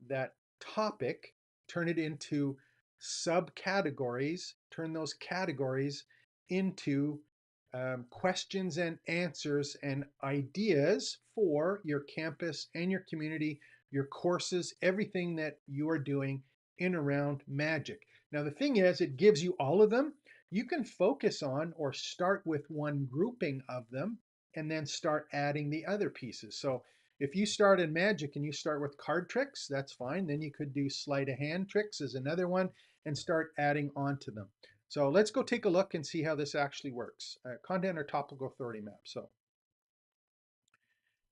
that topic, turn it into subcategories, turn those categories into questions and answers and ideas for your campus and your community, your courses, everything that you are doing in around magic. Now, the thing is, it gives you all of them. You can focus on or start with one grouping of them and then start adding the other pieces. So if you start in magic and you start with card tricks, that's fine. Then you could do sleight of hand tricks as another one and start adding on to them. So let's go take a look and see how this actually works. Content or topical authority map. So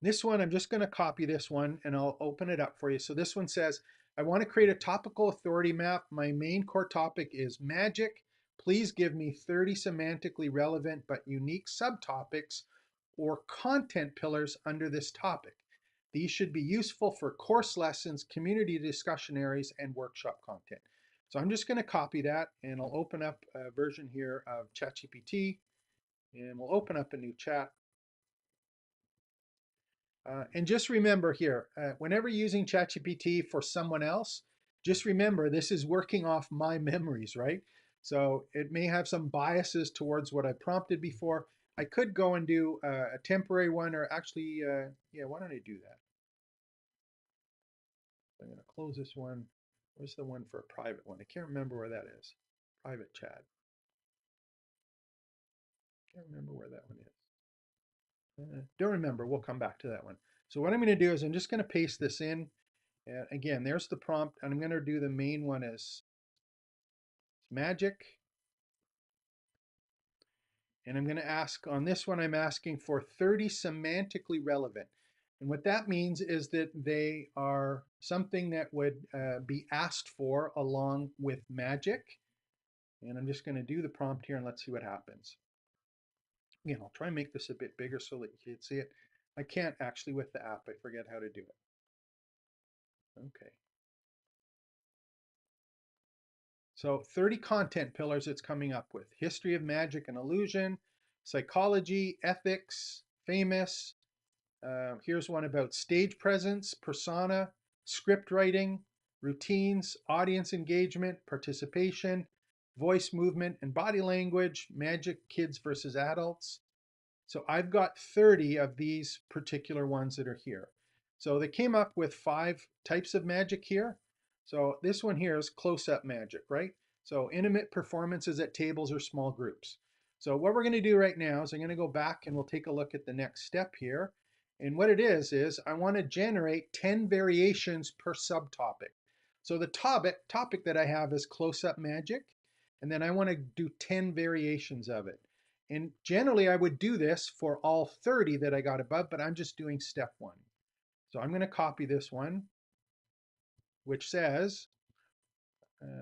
this one, I'm just going to copy this one and I'll open it up for you. So this one says, I want to create a topical authority map. My main core topic is magic. Please give me 30 semantically relevant but unique subtopics or content pillars under this topic. These should be useful for course lessons, community discussion areas, and workshop content. So I'm just going to copy that and I'll open up a version here of ChatGPT and we'll open up a new chat. And just remember here, whenever using ChatGPT for someone else, just remember this is working off my memories, right? So it may have some biases towards what I prompted before. I could go and do a temporary one, or actually, yeah, why don't I do that? I'm going to close this one. Where's the one for a private one? I can't remember where that is. Private chat. Can't remember where that one is. Don't remember. We'll come back to that one. So what I'm going to do is I'm just going to paste this in. And again, there's the prompt, and I'm going to do the main one as magic. And I'm going to ask, on this one, I'm asking for 30 semantically relevant. And what that means is that they are something that would be asked for along with magic. And I'm just going to do the prompt here and let's see what happens. Again, I'll try and make this a bit bigger so that you can see it. I can't actually with the app. I forget how to do it. Okay. So 30 content pillars it's coming up with. History of magic and illusion, psychology, ethics, famous. Here's one about stage presence, persona, script writing, routines, audience engagement, participation, voice movement and body language, magic, kids versus adults. So I've got 30 of these particular ones that are here. So they came up with 5 types of magic here. So this one here is close-up magic, right? So intimate performances at tables or small groups. So what we're going to do right now is I'm going to go back and we'll take a look at the next step here. And what it is I want to generate 10 variations per subtopic. So the topic that I have is close-up magic, and then I want to do 10 variations of it. And generally I would do this for all 30 that I got above, but I'm just doing step 1. So I'm going to copy this one, which says,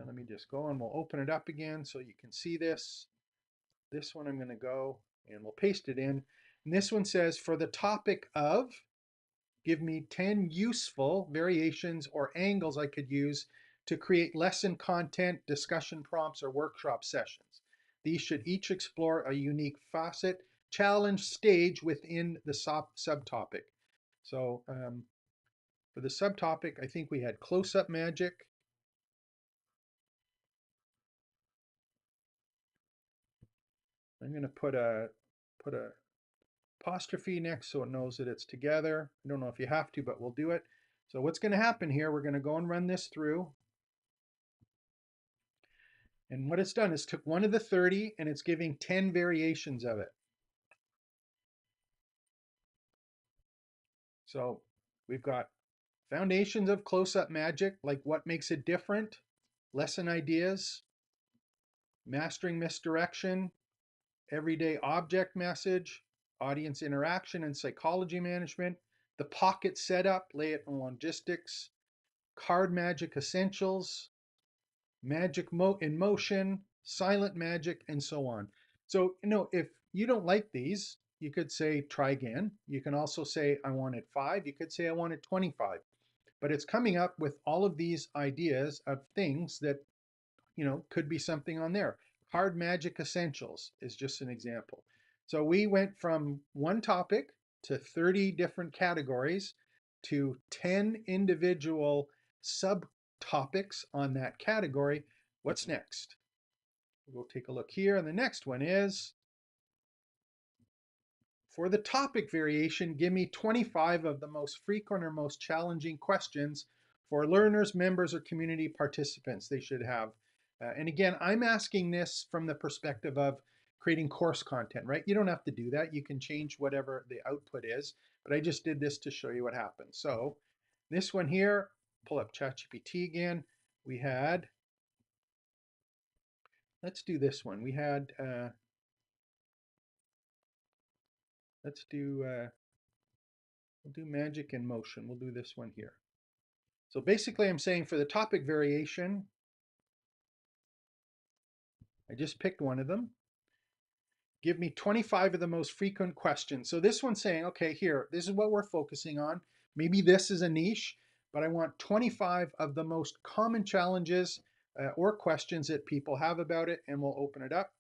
let me just go and we'll open it up again so you can see this. This one I'm going to go and we'll paste it in. And this one says, for the topic of, give me 10 useful variations or angles I could use to create lesson content, discussion prompts, or workshop sessions. These should each explore a unique facet, challenge, stage within the subtopic. So for the subtopic, I think we had close-up magic. I'm going to put a apostrophe next so it knows that it's together. I don't know if you have to, but we'll do it. So what's going to happen here, we're going to go and run this through. And what it's done is took one of the 30 and it's giving 10 variations of it. So we've got foundations of close-up magic, like what makes it different, lesson ideas, mastering misdirection, everyday object message, audience interaction and psychology management, the pocket setup, layout and logistics, card magic essentials, magic in motion, silent magic, and so on. So, if you don't like these, you could say try again. You can also say I wanted 5. You could say I wanted 25. But it's coming up with all of these ideas of things that, could be something on there. Card magic essentials is just an example. So we went from one topic to 30 different categories to 10 individual subtopics on that category. What's next? We'll take a look here. And the next one is, for the topic variation, give me 25 of the most frequent or most challenging questions for learners, members, or community participants they should have. And again, I'm asking this from the perspective of creating course content, right? You don't have to do that. You can change whatever the output is, but I just did this to show you what happens. So this one here, pull up ChatGPT again. We had, let's do this one. We had, let's do, we'll do magic in motion. We'll do this one here. So basically I'm saying for the topic variation, I just picked one of them. Give me 25 of the most frequent questions. So this one's saying, okay, here, this is what we're focusing on. Maybe this is a niche, but I want 25 of the most common challenges or questions that people have about it, and we'll open it up.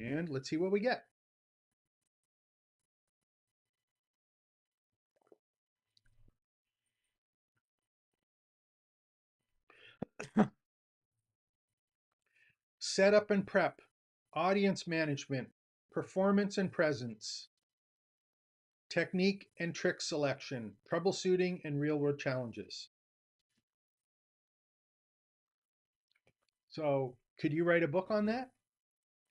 And let's see what we get. Setup and prep, audience management, performance and presence, technique and trick selection, troubleshooting, and real-world challenges. So could you write a book on that?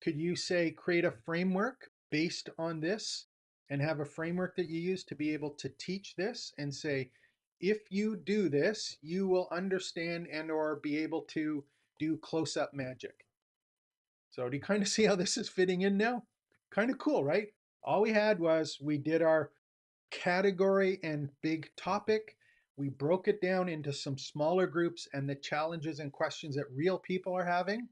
Could you say create a framework based on this and have a framework that you use to be able to teach this and say, if you do this, you will understand and or be able to do close-up magic. So do you kind of see how this is fitting in now? Kind of cool, right? All we had was we did our category and big topic. We broke it down into some smaller groups and the challenges and questions that real people are having.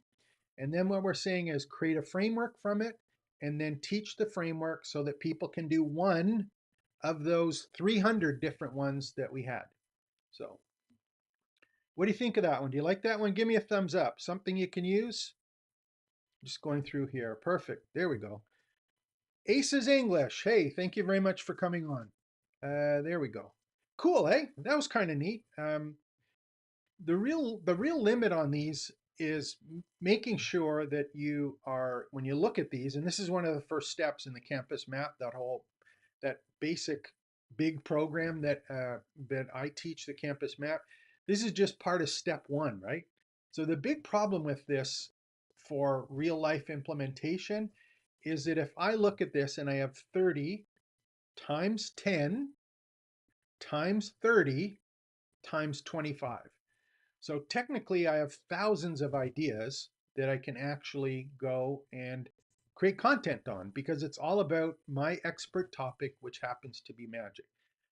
And then what we're saying is create a framework from it and then teach the framework so that people can do one of those 300 different ones that we had. So what do you think of that one? Do you like that one? Give me a thumbs up. Something you can use? Just going through here. Perfect. There we go. Aces English. Hey, thank you very much for coming on. There we go. Cool, eh? That was kind of neat. The real limit on these is making sure that you are, when you look at these, and this is one of the first steps in the campus map, that basic big program that I teach, the campus map. This is just part of step one, right? So the big problem with this for real life implementation is that if I look at this and I have 30 times 10 times 30 times 25. So technically, I have thousands of ideas that I can actually go and create content on because it's all about my expert topic, which happens to be magic.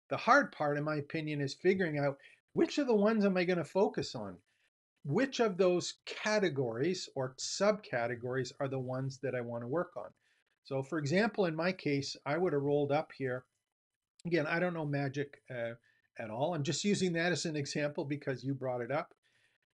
The hard part, in my opinion, is figuring out which of the ones am I going to focus on? Which of those categories or subcategories are the ones that I want to work on? So, for example, in my case, I would have rolled up here. Again, I don't know magic at all. I'm just using that as an example because you brought it up.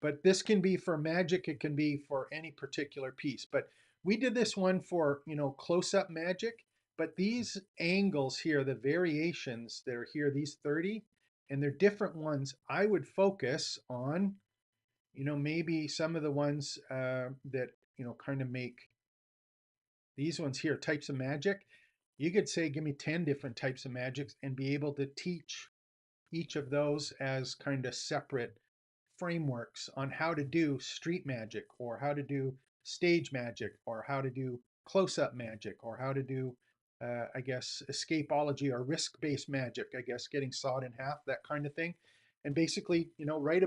But this can be for magic, it can be for any particular piece. But we did this one for, close-up magic. But these angles here, the variations that are here, these 30, and they're different ones, I would focus on, maybe some of the ones that, kind of make these ones here, types of magic. You could say, give me 10 different types of magics and be able to teach each of those as kind of separate frameworks on how to do street magic or how to do stage magic or how to do close-up magic or how to do I guess escapology or risk-based magic, I guess getting sawed in half, that kind of thing. And basically, write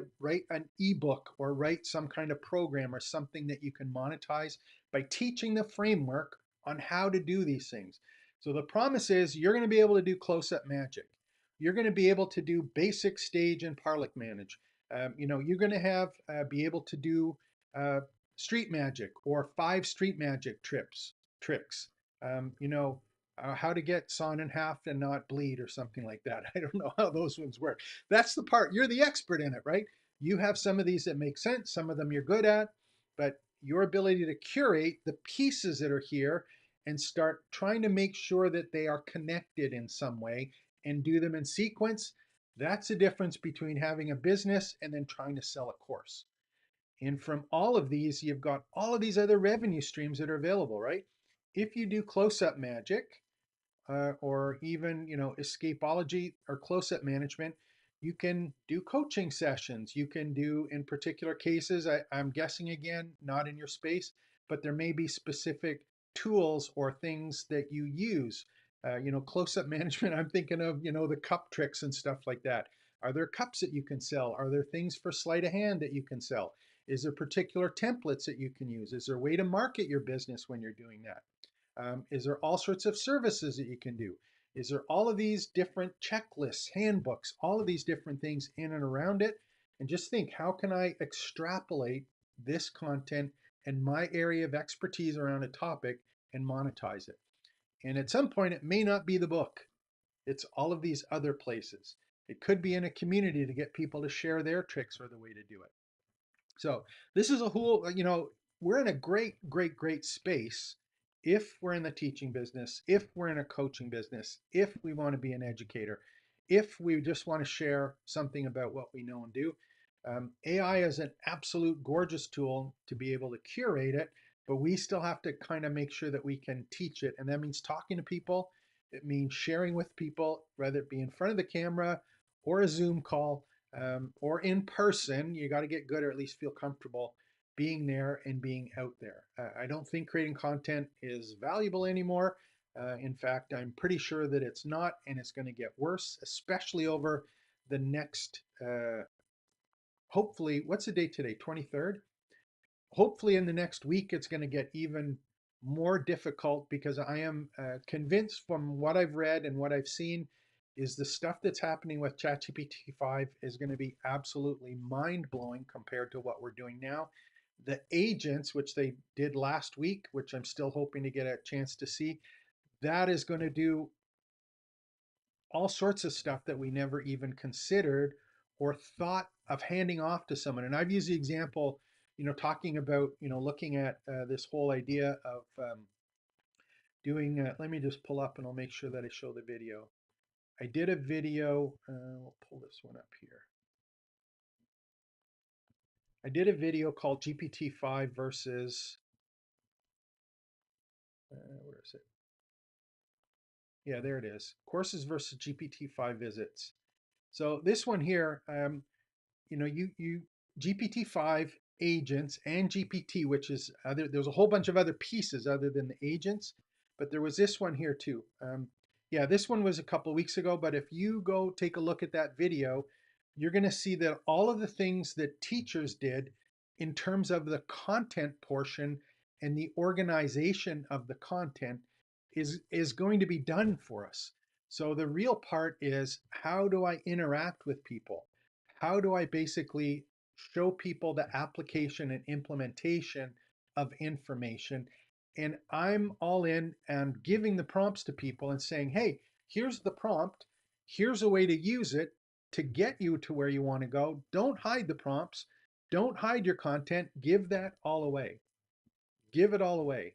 an ebook or write some kind of program or something that you can monetize by teaching the framework on how to do these things. So the promise is you're going to be able to do close-up magic. You're going to be able to do basic stage and parlic manage. You're going to have be able to do street magic or 5 street magic tricks. How to get sawn in half and not bleed or something like that. I don't know how those ones work. That's the part. You're the expert in it, right? You have some of these that make sense. Some of them you're good at, but your ability to curate the pieces that are here and start trying to make sure that they are connected in some way and do them in sequence. That's the difference between having a business and then trying to sell a course. And from all of these, you've got all of these other revenue streams that are available, right? If you do close-up magic, or even escapology or close-up management, you can do coaching sessions. You can do, in particular cases, I'm guessing again, not in your space, but there may be specific tools or things that you use. Close-up management, I'm thinking of, the cup tricks and stuff like that. Are there cups that you can sell? Are there things for sleight of hand that you can sell? Is there particular templates that you can use? Is there a way to market your business when you're doing that? Is there all sorts of services that you can do? Is there all of these different checklists, handbooks, all of these different things in and around it? And just think, how can I extrapolate this content and my area of expertise around a topic and monetize it? And at some point, it may not be the book. It's all of these other places. It could be in a community to get people to share their tricks or the way to do it. So this is a whole, we're in a great, great, great space if we're in the teaching business, if we're in a coaching business, if we want to be an educator, if we just want to share something about what we know and do. AI is an absolute gorgeous tool to be able to curate it, but we still have to kind of make sure that we can teach it. And that means talking to people. It means sharing with people, whether it be in front of the camera or a Zoom call, or in person. You got to get good or at least feel comfortable being there and being out there. I don't think creating content is valuable anymore. In fact, I'm pretty sure that it's not, and it's going to get worse, especially over the next, hopefully, what's the date today? 23rd? Hopefully, in the next week, it's going to get even more difficult because I am convinced from what I've read and what I've seen is the stuff that's happening with ChatGPT 5 is going to be absolutely mind-blowing compared to what we're doing now. The agents, which they did last week, which I'm still hoping to get a chance to see, that is going to do all sorts of stuff that we never even considered or thought of handing off to someone. And I've used the example, talking about, looking at this whole idea of doing, let me just pull up and I'll make sure that I show the video. I did a video, we'll pull this one up here. I did a video called GPT-5 versus, where is it? Yeah, there it is. Courses versus GPT-5 visits. So this one here, you GPT-5 agents and GPT, which is there's a whole bunch of other pieces other than the agents, but there was this one here too. Yeah, this one was a couple of weeks ago, but if you go take a look at that video, you're going to see that all of the things that teachers did in terms of the content portion and the organization of the content is going to be done for us. So the real part is, how do I interact with people? How do I basically show people the application and implementation of information? And I'm all in and giving the prompts to people and saying, hey, here's the prompt. Here's a way to use it to get you to where you want to go. Don't hide the prompts. Don't hide your content. Give that all away. Give it all away.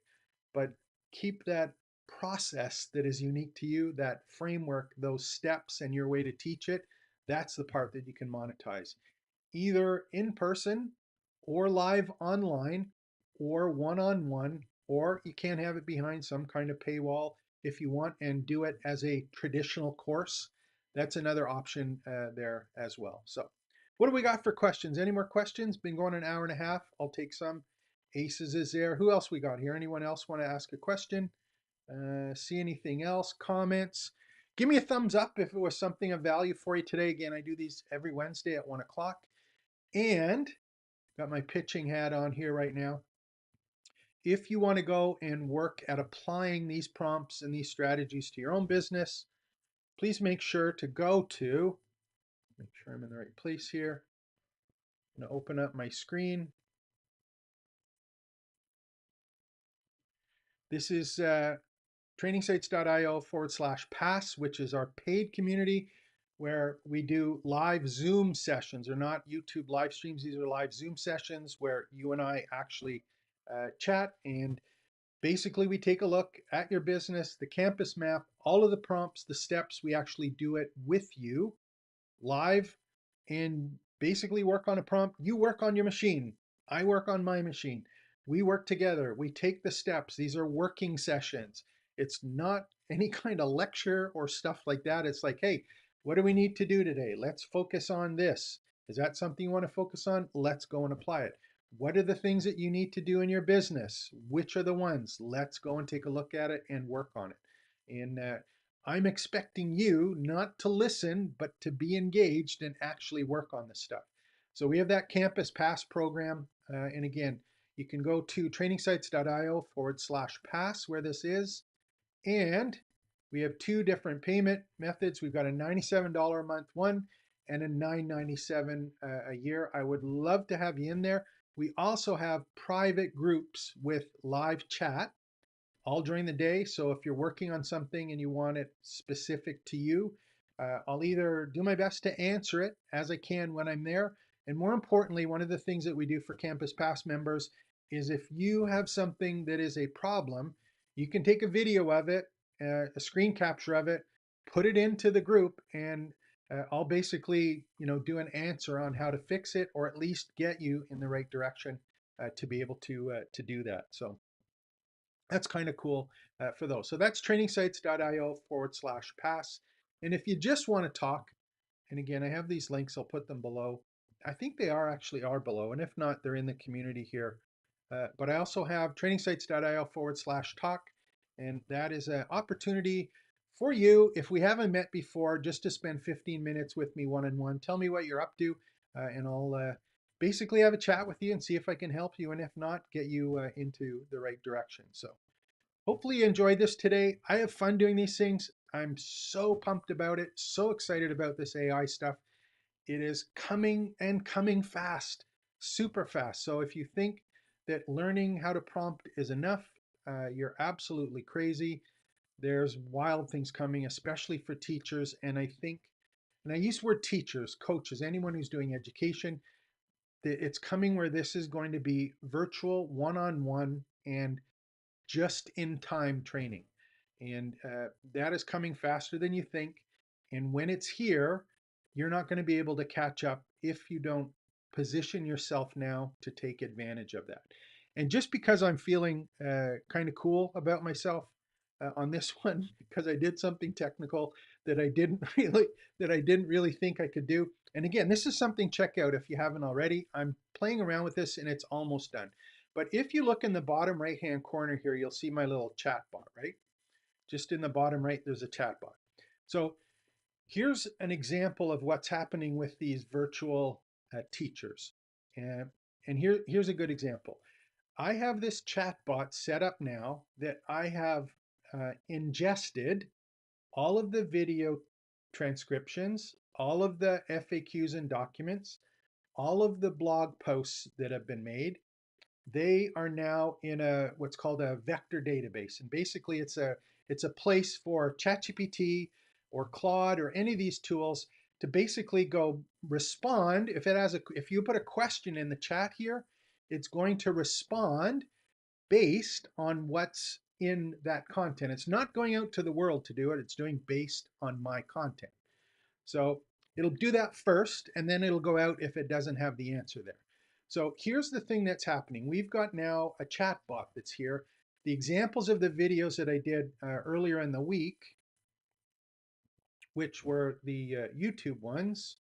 But keep that process that is unique to you, that framework, those steps, and your way to teach it. That's the part that you can monetize, either in person or live online or one-on-one, or you can have it behind some kind of paywall if you want and do it as a traditional course. That's another option there as well. So what do we got for questions? Any more questions? Been going an hour and a half. I'll take some. Aces is there. Who else we got here? Anyone else want to ask a question? See anything else? Comments? Give me a thumbs up if it was something of value for you today. Again, I do these every Wednesday at 1 o'clock. And got my pitching hat on here right now. If you want to go and work at applying these prompts and these strategies to your own business, please make sure to go to, make sure I'm in the right place here. I'm going to open up my screen. This is trainingsites.io/pass, which is our paid community where we do live Zoom sessions. They're not YouTube live streams. These are live Zoom sessions where you and I actually chat, and basically we take a look at your business, the campus map, all of the prompts, the steps. We actually do it with you live and basically work on a prompt. You work on your machine. I work on my machine. We work together. We take the steps. These are working sessions. It's not any kind of lecture or stuff like that. It's like, hey, what do we need to do today? Let's focus on this. Is that something you want to focus on? Let's go and apply it. What are the things that you need to do in your business? Which are the ones? Let's go and take a look at it and work on it. And I'm expecting you not to listen, but to be engaged and actually work on this stuff. So we have that Campus Pass program. And again, you can go to trainingsites.io/pass where this is. And we have two different payment methods. We've got a $97 a month one and a $9.97 a year. I would love to have you in there. We also have private groups with live chat all during the day. So if you're working on something and you want it specific to you, I'll either do my best to answer it as I can when I'm there. And more importantly, one of the things that we do for Campus Pass members is if you have something that is a problem, you can take a video of it, a screen capture of it, put it into the group, and I'll basically, do an answer on how to fix it, or at least get you in the right direction to be able to do that. So that's kind of cool for those. So that's trainingsites.io/pass. And if you just want to talk, and again, I have these links, I'll put them below. I think they are below, and if not, they're in the community here. But I also have trainingsites.io/talk, and that is an opportunity for you, if we haven't met before, just to spend 15 minutes with me one-on-one. Tell me what you're up to, and I'll basically have a chat with you and see if I can help you, and if not, get you into the right direction. So hopefully you enjoyed this today. I have fun doing these things. I'm so pumped about it, so excited about this AI stuff. It is coming and coming fast, super fast. So if you think that learning how to prompt is enough, you're absolutely crazy. There's wild things coming, especially for teachers. And I think, and I use the word teachers, coaches, anyone who's doing education, that it's coming where this is going to be virtual, one-on-one, and just in time training. And that is coming faster than you think. And when it's here, you're not going to be able to catch up if you don't position yourself now to take advantage of that. And just because I'm feeling kind of cool about myself on this one, because I did something technical that I didn't really think I could do. And again, this is something, check out if you haven't already. I'm playing around with this and it's almost done. But if you look in the bottom right hand corner here, you'll see my little chat bot, right? Just in the bottom right, there's a chat bot. So here's an example of what's happening with these virtual teachers. And here's a good example. I have this chat bot set up now that I have ingested all of the video transcriptions, all of the FAQs and documents, all of the blog posts that have been made. They are now in a what's called a vector database, and basically it's a place for ChatGPT or Claude or any of these tools to basically go respond. If you put a question in the chat here, it's going to respond based on what's in that content. It's not going out to the world to do it. It's doing based on my content. So it'll do that first, and then it'll go out if it doesn't have the answer there. So here's the thing that's happening. We've got now a chat bot that's here. The examples of the videos that I did earlier in the week, which were the YouTube ones.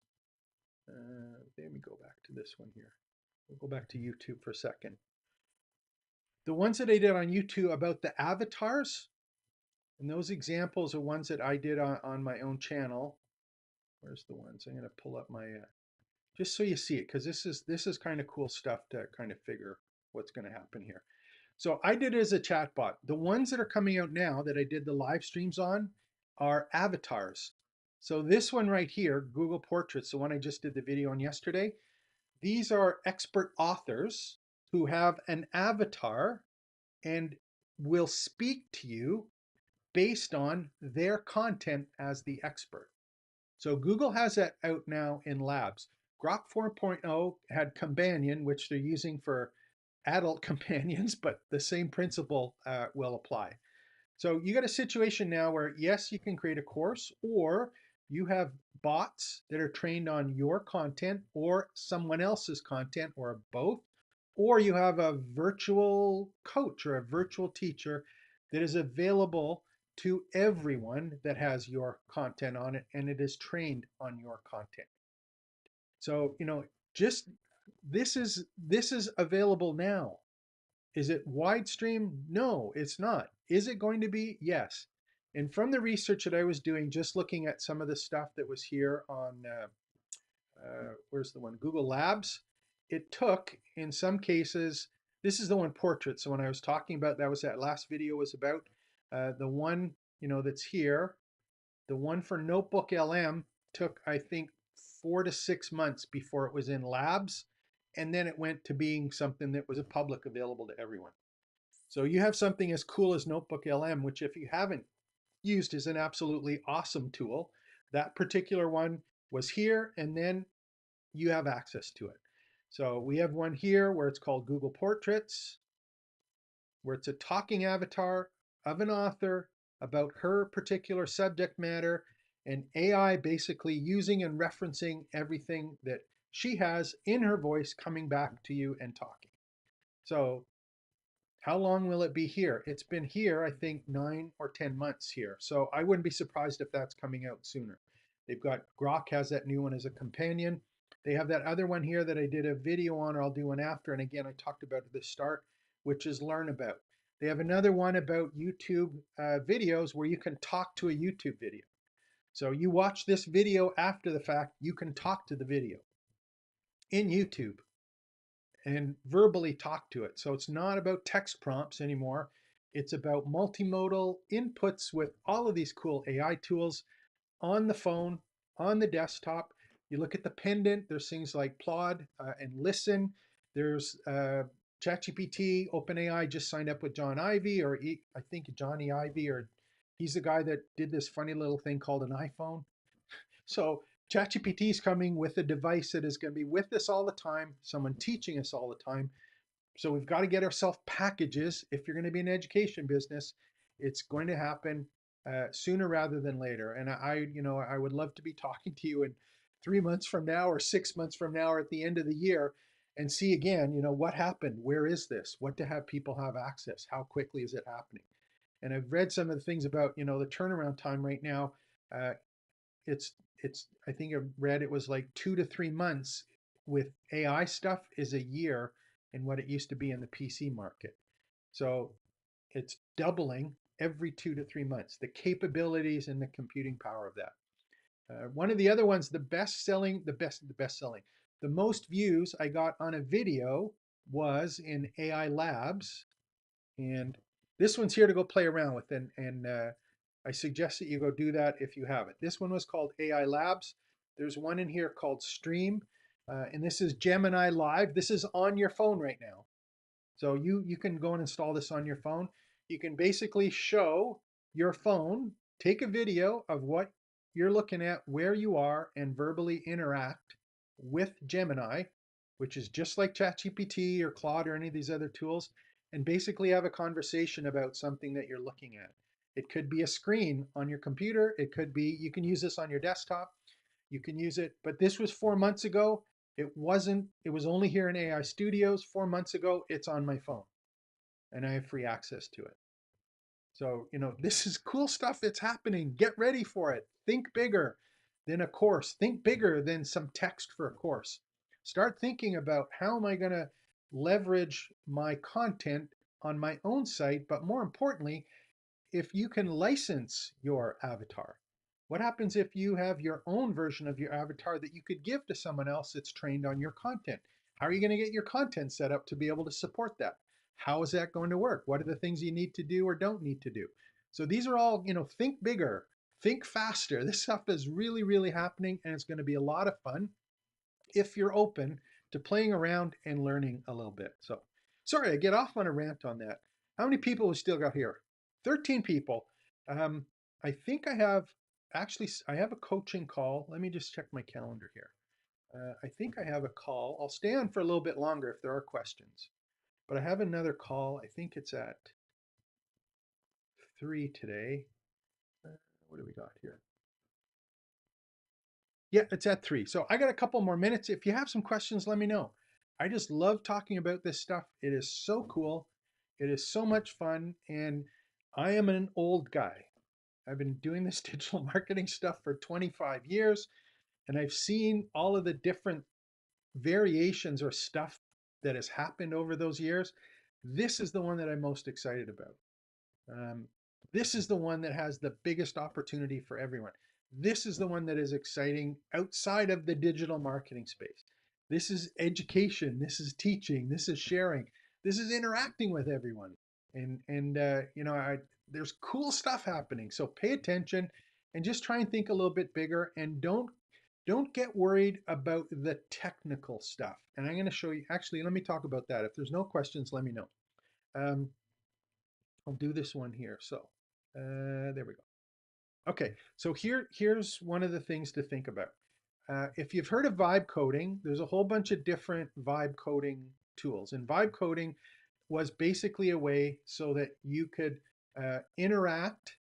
Let me go back to this one here. We'll go back to YouTube for a second. The ones that I did on YouTube about the avatars, and those examples are ones that I did on my own channel. Where's the ones? I'm going to pull up my just so you see it, because this is kind of cool stuff to kind of figure what's going to happen here. So I did it as a chatbot. The ones that are coming out now that I did the live streams on are avatars. So this one right here, Google Portraits, the one I just did the video on yesterday, these are expert authors who have an avatar and will speak to you based on their content as the expert. So Google has that out now in labs. Grok 4.0 had Companion, which they're using for adult companions, but the same principle will apply. So you got a situation now where, yes, you can create a course, or you have bots that are trained on your content or someone else's content, or both, or you have a virtual coach or a virtual teacher that is available to everyone that has your content on it, and it is trained on your content. So, just this is available now. Is it wide stream? No, it's not. Is it going to be? Yes. And from the research that I was doing, just looking at some of the stuff that was here on, where's the one? Google Labs, it took, in some cases, this is the one portrait. So when I was talking about, that last video was about the one, that's here. The one for Notebook LM took, I think, 4 to 6 months before it was in labs. And then it went to being something that was public available to everyone. So you have something as cool as Notebook LM, which if you haven't used is an absolutely awesome tool. That particular one was here, and then you have access to it. So we have one here where it's called Google Portraits, where it's a talking avatar of an author about her particular subject matter, and AI basically using and referencing everything that she has in her voice coming back to you and talking. So how long will it be here? It's been here, I think, 9 or 10 months here. So I wouldn't be surprised if that's coming out sooner. They've got Grok has that new one as a companion. They have that other one here that I did a video on, or I'll do one after. And again, I talked about at the start, which is Learn About. They have another one about YouTube videos where you can talk to a YouTube video. So you watch this video after the fact, you can talk to the video in YouTube and verbally talk to it. So it's not about text prompts anymore. It's about multimodal inputs with all of these cool AI tools on the phone, on the desktop. You look at the pendant, there's things like Plod and Listen. There's ChatGPT, OpenAI just signed up with John Ivey, I think Johnny Ivey, or he's the guy that did this funny little thing called an iPhone. So ChatGPT is coming with a device that is going to be with us all the time, someone teaching us all the time. So we've got to get ourselves packages. If you're going to be an education business, it's going to happen sooner rather than later. And I would love to be talking to you in 3 months from now, or 6 months from now, or at the end of the year, and see again, what happened? Where is this? What to have people have access? How quickly is it happening? And I've read some of the things about, the turnaround time right now. Uh, it's I think I read it was like 2 to 3 months with AI stuff is a year in what it used to be in the PC market. So it's doubling every 2 to 3 months, the capabilities and the computing power of that. One of the other ones, the most views I got on a video was in AI Labs, and this one's here to go play around with, and I suggest that you go do that if you have it. This one was called AI Labs. There's one in here called Stream, and this is Gemini Live. This is on your phone right now. So you can go and install this on your phone. You can basically show your phone, take a video of what you're looking at, where you are, and verbally interact with Gemini, which is just like ChatGPT or Claude or any of these other tools, and basically have a conversation about something that you're looking at. It could be a screen on your computer. It could be, you can use this on your desktop. You can use it, but this was 4 months ago. It was only here in AI Studios 4 months ago. It's on my phone and I have free access to it. So, this is cool stuff that's happening. Get ready for it. Think bigger than a course. Think bigger than some text for a course. Start thinking about how am I going to leverage my content on my own site, but more importantly, if you can license your avatar. What happens if you have your own version of your avatar that you could give to someone else that's trained on your content? How are you going to get your content set up to be able to support that? How is that going to work? What are the things you need to do or don't need to do? So these are all, think bigger, think faster. This stuff is really, really happening, and it's going to be a lot of fun if you're open to playing around and learning a little bit. So, sorry, I get off on a rant on that. How many people we still got here? 13 people. I think I have a coaching call. Let me just check my calendar here. I think I have a call. I'll stay on for a little bit longer if there are questions. But I have another call. I think it's at 3 today. What do we got here? Yeah, it's at 3. So I got a couple more minutes. If you have some questions, let me know. I just love talking about this stuff. It is so cool. It is so much fun. And I am an old guy. I've been doing this digital marketing stuff for 25 years, and I've seen all of the different variations or stuff that has happened over those years. This is the one that I'm most excited about. This is the one that has the biggest opportunity for everyone. This is the one that is exciting outside of the digital marketing space. This is education. This is teaching. This is sharing. This is interacting with everyone. There's cool stuff happening. So pay attention and just try and think a little bit bigger, and don't get worried about the technical stuff. And I'm going to show you. Actually, let me talk about that. If there's no questions, let me know. I'll do this one here. So there we go. Okay, so here's one of the things to think about. If you've heard of vibe coding, there's a whole bunch of different vibe coding tools. And vibe coding was basically a way so that you could interact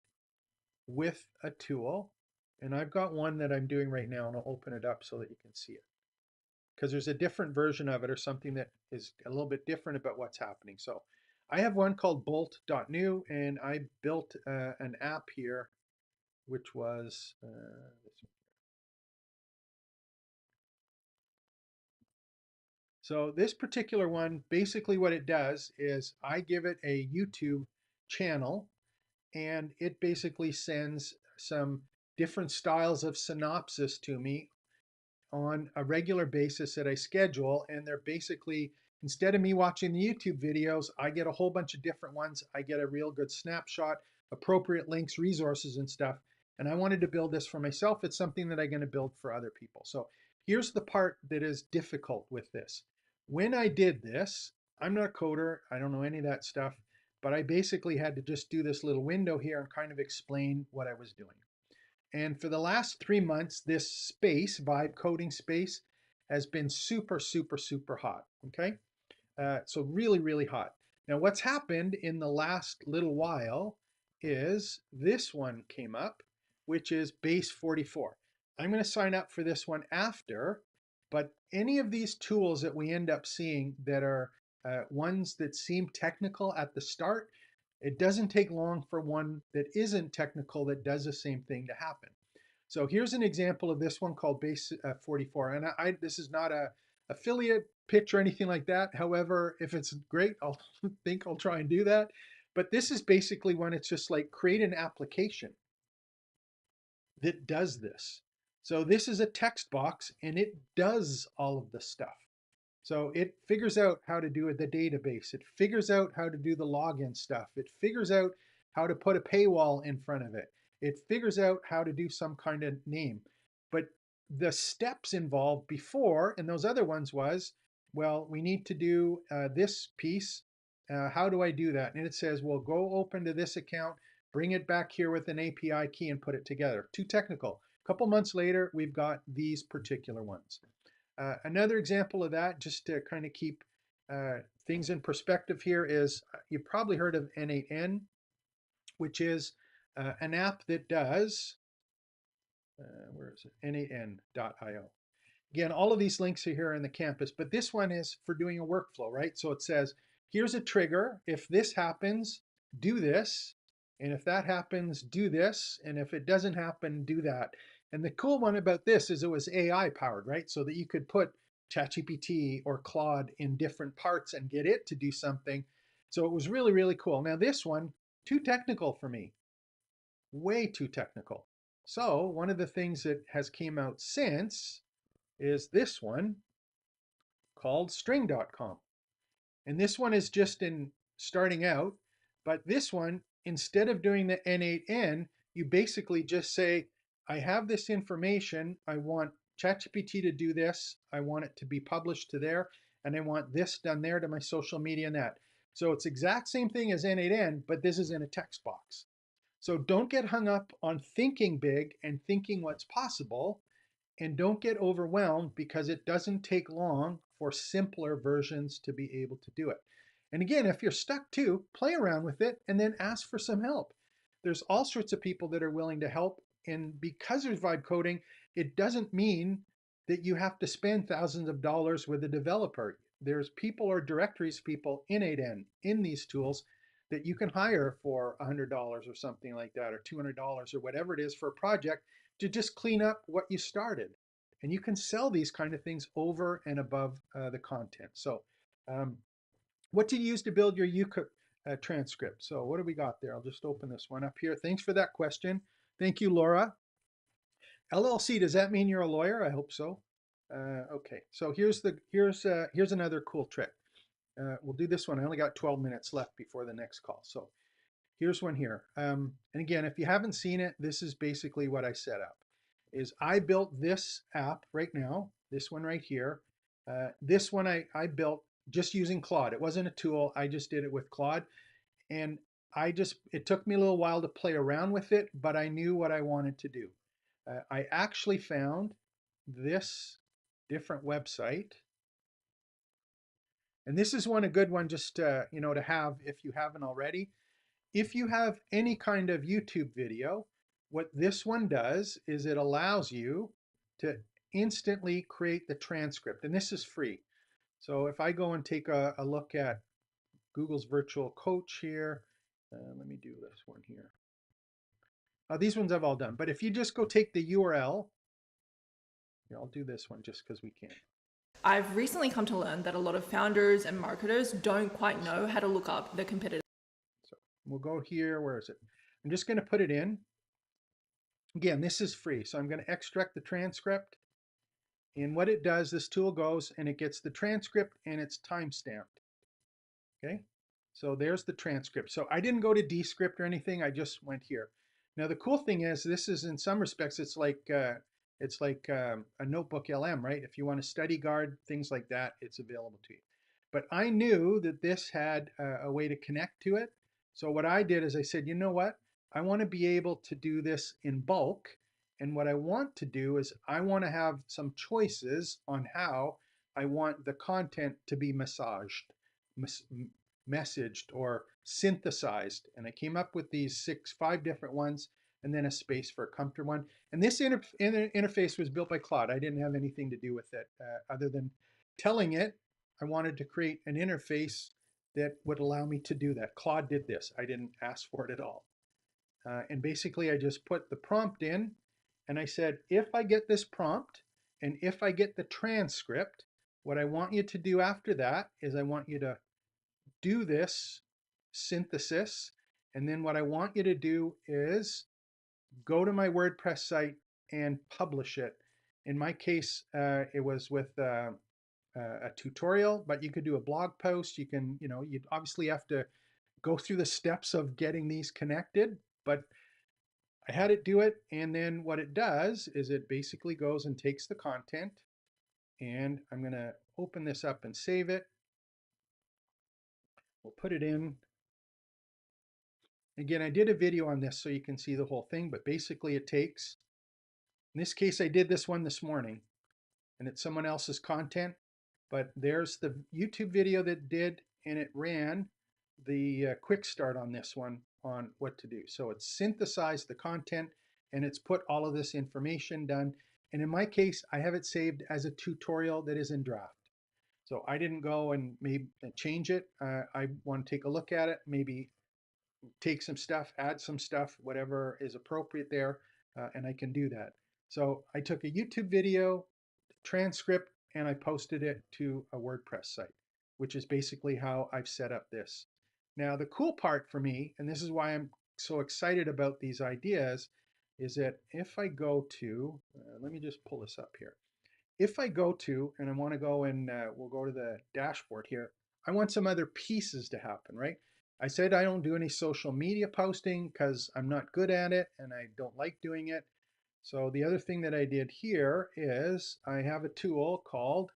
with a tool. And I've got one that I'm doing right now, and I'll open it up so that you can see it. Because there's a different version of it or something that is a little bit different about what's happening. So I have one called bolt.new, and I built an app here, which was this one. So this particular one, basically what it does is I give it a YouTube channel, and it basically sends some different styles of synopsis to me on a regular basis that I schedule. And they're basically, instead of me watching the YouTube videos, I get a whole bunch of different ones. I get a real good snapshot, appropriate links, resources, and stuff. And I wanted to build this for myself. It's something that I'm going to build for other people. So here's the part that is difficult with this. When I did this, I'm not a coder. I don't know any of that stuff, but I basically had to just do this little window here and kind of explain what I was doing. And for the last 3 months, this space, vibe coding space, has been super, super, super hot. Okay. So really, really hot. Now, what's happened in the last little while is this one came up, which is base 44. I'm going to sign up for this one after, but any of these tools that we end up seeing that are ones that seem technical at the start, it doesn't take long for one that isn't technical that does the same thing to happen. So here's an example of this one called base 44. And this is not a affiliate pitch or anything like that. However, if it's great, I'll think I'll try and do that. But this is basically when it's just like create an application that does this. So this is a text box and it does all of the stuff. So it figures out how to do the database. It figures out how to do the login stuff. It figures out how to put a paywall in front of it. It figures out how to do some kind of name. But the steps involved before and those other ones was, well, we need to do this piece. How do I do that? And it says, well, go open to this account, bring it back here with an API key and put it together. Too technical. A couple months later, we've got these particular ones. Another example of that, just to kind of keep things in perspective here, is you've probably heard of N8N, which is an app that does, where is it? N8N.io. Again, all of these links are here in the campus, but this one is for doing a workflow, right? So it says, here's a trigger. If this happens, do this. And if that happens, do this. And if it doesn't happen, do that. And the cool one about this is it was AI powered, right? So that you could put ChatGPT or Claude in different parts and get it to do something. So it was really, really cool. Now this one, too technical for me, way too technical. So one of the things that has came out since is this one called string.com. And this one is just in starting out, but this one, instead of doing the N8N, you basically just say, I have this information, I want ChatGPT to do this, I want it to be published to there, and I want this done there to my social media and that. So it's exact same thing as N8N, but this is in a text box. So don't get hung up on thinking big and thinking what's possible. And don't get overwhelmed because it doesn't take long for simpler versions to be able to do it. And again, if you're stuck too, play around with it and then ask for some help. There's all sorts of people that are willing to help. And because there's vibe coding, it doesn't mean that you have to spend thousands of dollars with a developer. There's people or directories people in 8N, in these tools, that you can hire for $100 or something like that, or $200 or whatever it is for a project to just clean up what you started. And you can sell these kind of things over and above the content. So what did you use to build your UCA transcript? So what do we got there? I'll just open this one up here. Thanks for that question. Thank you, Laura. LLC, does that mean you're a lawyer? I hope so. Okay, so here's another cool trick. We'll do this one. I only got 12 minutes left before the next call. So here's one here. And again, if you haven't seen it, this is basically what I set up. Is I built this app right now, this one right here. This one I built just using Claude. It wasn't a tool. I just did it with Claude. And it took me a little while to play around with it, but I knew what I wanted to do. I actually found this different website. And this is a good one just to have if you haven't already. If you have any kind of YouTube video, what this one does is it allows you to instantly create the transcript, and this is free. So if I go and take a look at Google's virtual coach here, let me do this one here. These ones I've all done, but if you just go take the URL, here, I'll do this one just because we can. I've recently come to learn that a lot of founders and marketers don't quite know how to look up the competitive. So we'll go here, where is it? I'm just going to put it in. Again, this is free, so I'm going to extract the transcript. And what it does, this tool goes and it gets the transcript and it's time-stamped. Okay, so there's the transcript. So I didn't go to Descript or anything, I just went here. Now the cool thing is, this is in some respects, it's like a notebook LM, right? If you want to study guard, things like that, it's available to you. but I knew that this had a way to connect to it. So what I did is I said, you know what? I want to be able to do this in bulk. And what I want to do is I want to have some choices on how I want the content to be massaged, messaged, or synthesized. And I came up with these 5 different ones, and then a space for a comfortable one. And this interface was built by Claude. I didn't have anything to do with it other than telling it I wanted to create an interface that would allow me to do that. Claude did this. I didn't ask for it at all. And basically, I just put the prompt in, and I said, if I get this prompt, and if I get the transcript, what I want you to do after that is I want you to do this synthesis. And then what I want you to do is go to my WordPress site and publish it. In my case, it was with a tutorial, but you could do a blog post. You can, you'd obviously have to go through the steps of getting these connected, but I had it do it. And then what it does is it basically goes and takes the content, and I'm going to open this up and save it. We'll put it in. Again, I did a video on this so you can see the whole thing, but basically it takes, in this case, I did this one this morning, and it's someone else's content, but there's the YouTube video that did, and it ran the quick start on this one on what to do. So it's synthesized the content, and it's put all of this information done. And in my case, I have it saved as a tutorial that is in draft. So I didn't go and maybe change it. I want to take a look at it, maybe take some stuff, add some stuff, whatever is appropriate there, and I can do that. So I took a YouTube video, transcript, and I posted it to a WordPress site, which is basically how I've set up this. Now, the cool part for me, and this is why I'm so excited about these ideas, is that if I go to, let me just pull this up here. If I go to, and I want to go and we'll go to the dashboard here, I want some other pieces to happen, right? I said I don't do any social media posting because I'm not good at it and I don't like doing it. So the other thing that I did here is I have a tool called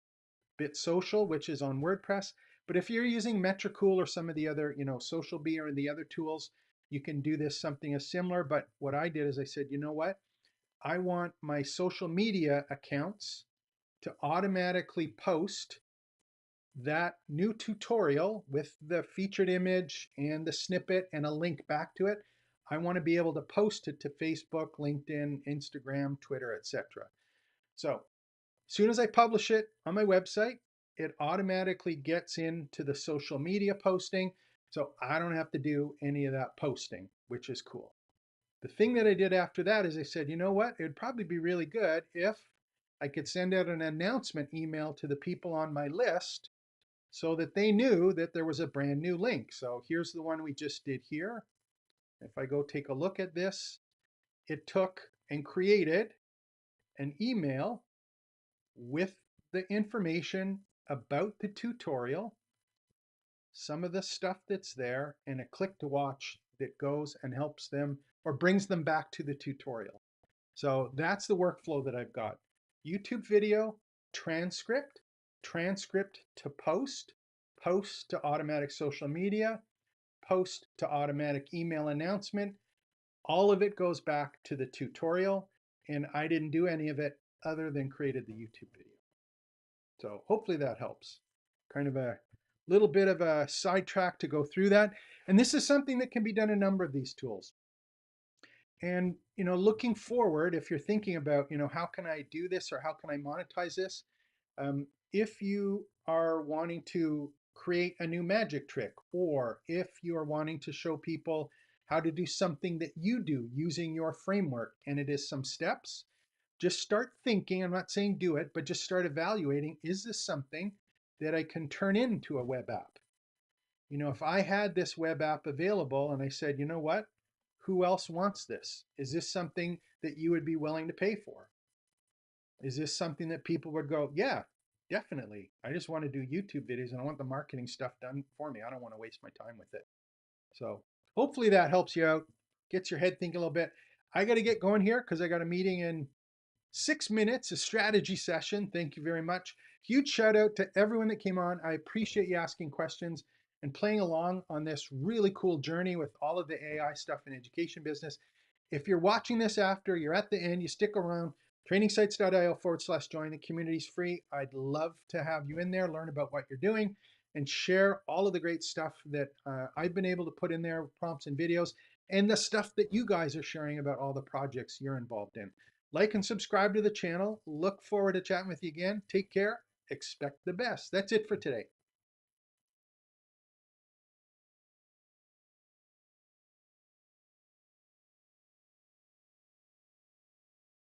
BitSocial, which is on WordPress. But if you're using Metricool or some of the other, Social Bee or the other tools, you can do this something as similar. But what I did is I said, you know what? I want my social media accounts to automatically post that new tutorial with the featured image and the snippet and a link back to it. I want to be able to post it to Facebook, LinkedIn, Instagram, Twitter, etc. So as soon as I publish it on my website, it automatically gets into the social media posting. So I don't have to do any of that posting, which is cool. The thing that I did after that is I said, you know what? It would probably be really good if I could send out an announcement email to the people on my list so that they knew that there was a brand new link. So here's the one we just did here. If I go take a look at this, it took and created an email with the information about the tutorial, some of the stuff that's there, and a click to watch that goes and helps them or brings them back to the tutorial. So that's the workflow that I've got. YouTube video, transcript, transcript to post, post to automatic social media, post to automatic email announcement. All of it goes back to the tutorial, and I didn't do any of it other than created the YouTube video. So hopefully that helps. Kind of a little bit of a sidetrack to go through that. And this is something that can be done in a number of these tools. And, looking forward, if you're thinking about, how can I do this or how can I monetize this? If you are wanting to create a new magic trick, or if you are wanting to show people how to do something that you do using your framework, and it is some steps, just start thinking. I'm not saying do it, but just start evaluating, is this something that I can turn into a web app? If I had this web app available and I said, you know what? Who else wants this? Is this something that you would be willing to pay for? Is this something that people would go, yeah, definitely. I just want to do YouTube videos and I want the marketing stuff done for me. I don't want to waste my time with it. So hopefully that helps you out, gets your head thinking a little bit. I got to get going here because I got a meeting in 6 minutes, a strategy session. Thank you very much. Huge shout out to everyone that came on. I appreciate you asking questions and playing along on this really cool journey with all of the AI stuff in education business. If you're watching this after, you're at the end, you stick around, trainingsites.io/join. The community's free. I'd love to have you in there, learn about what you're doing, and share all of the great stuff that I've been able to put in there, prompts and videos, and the stuff that you guys are sharing about all the projects you're involved in. Like and subscribe to the channel. Look forward to chatting with you again. Take care. Expect the best. That's it for today.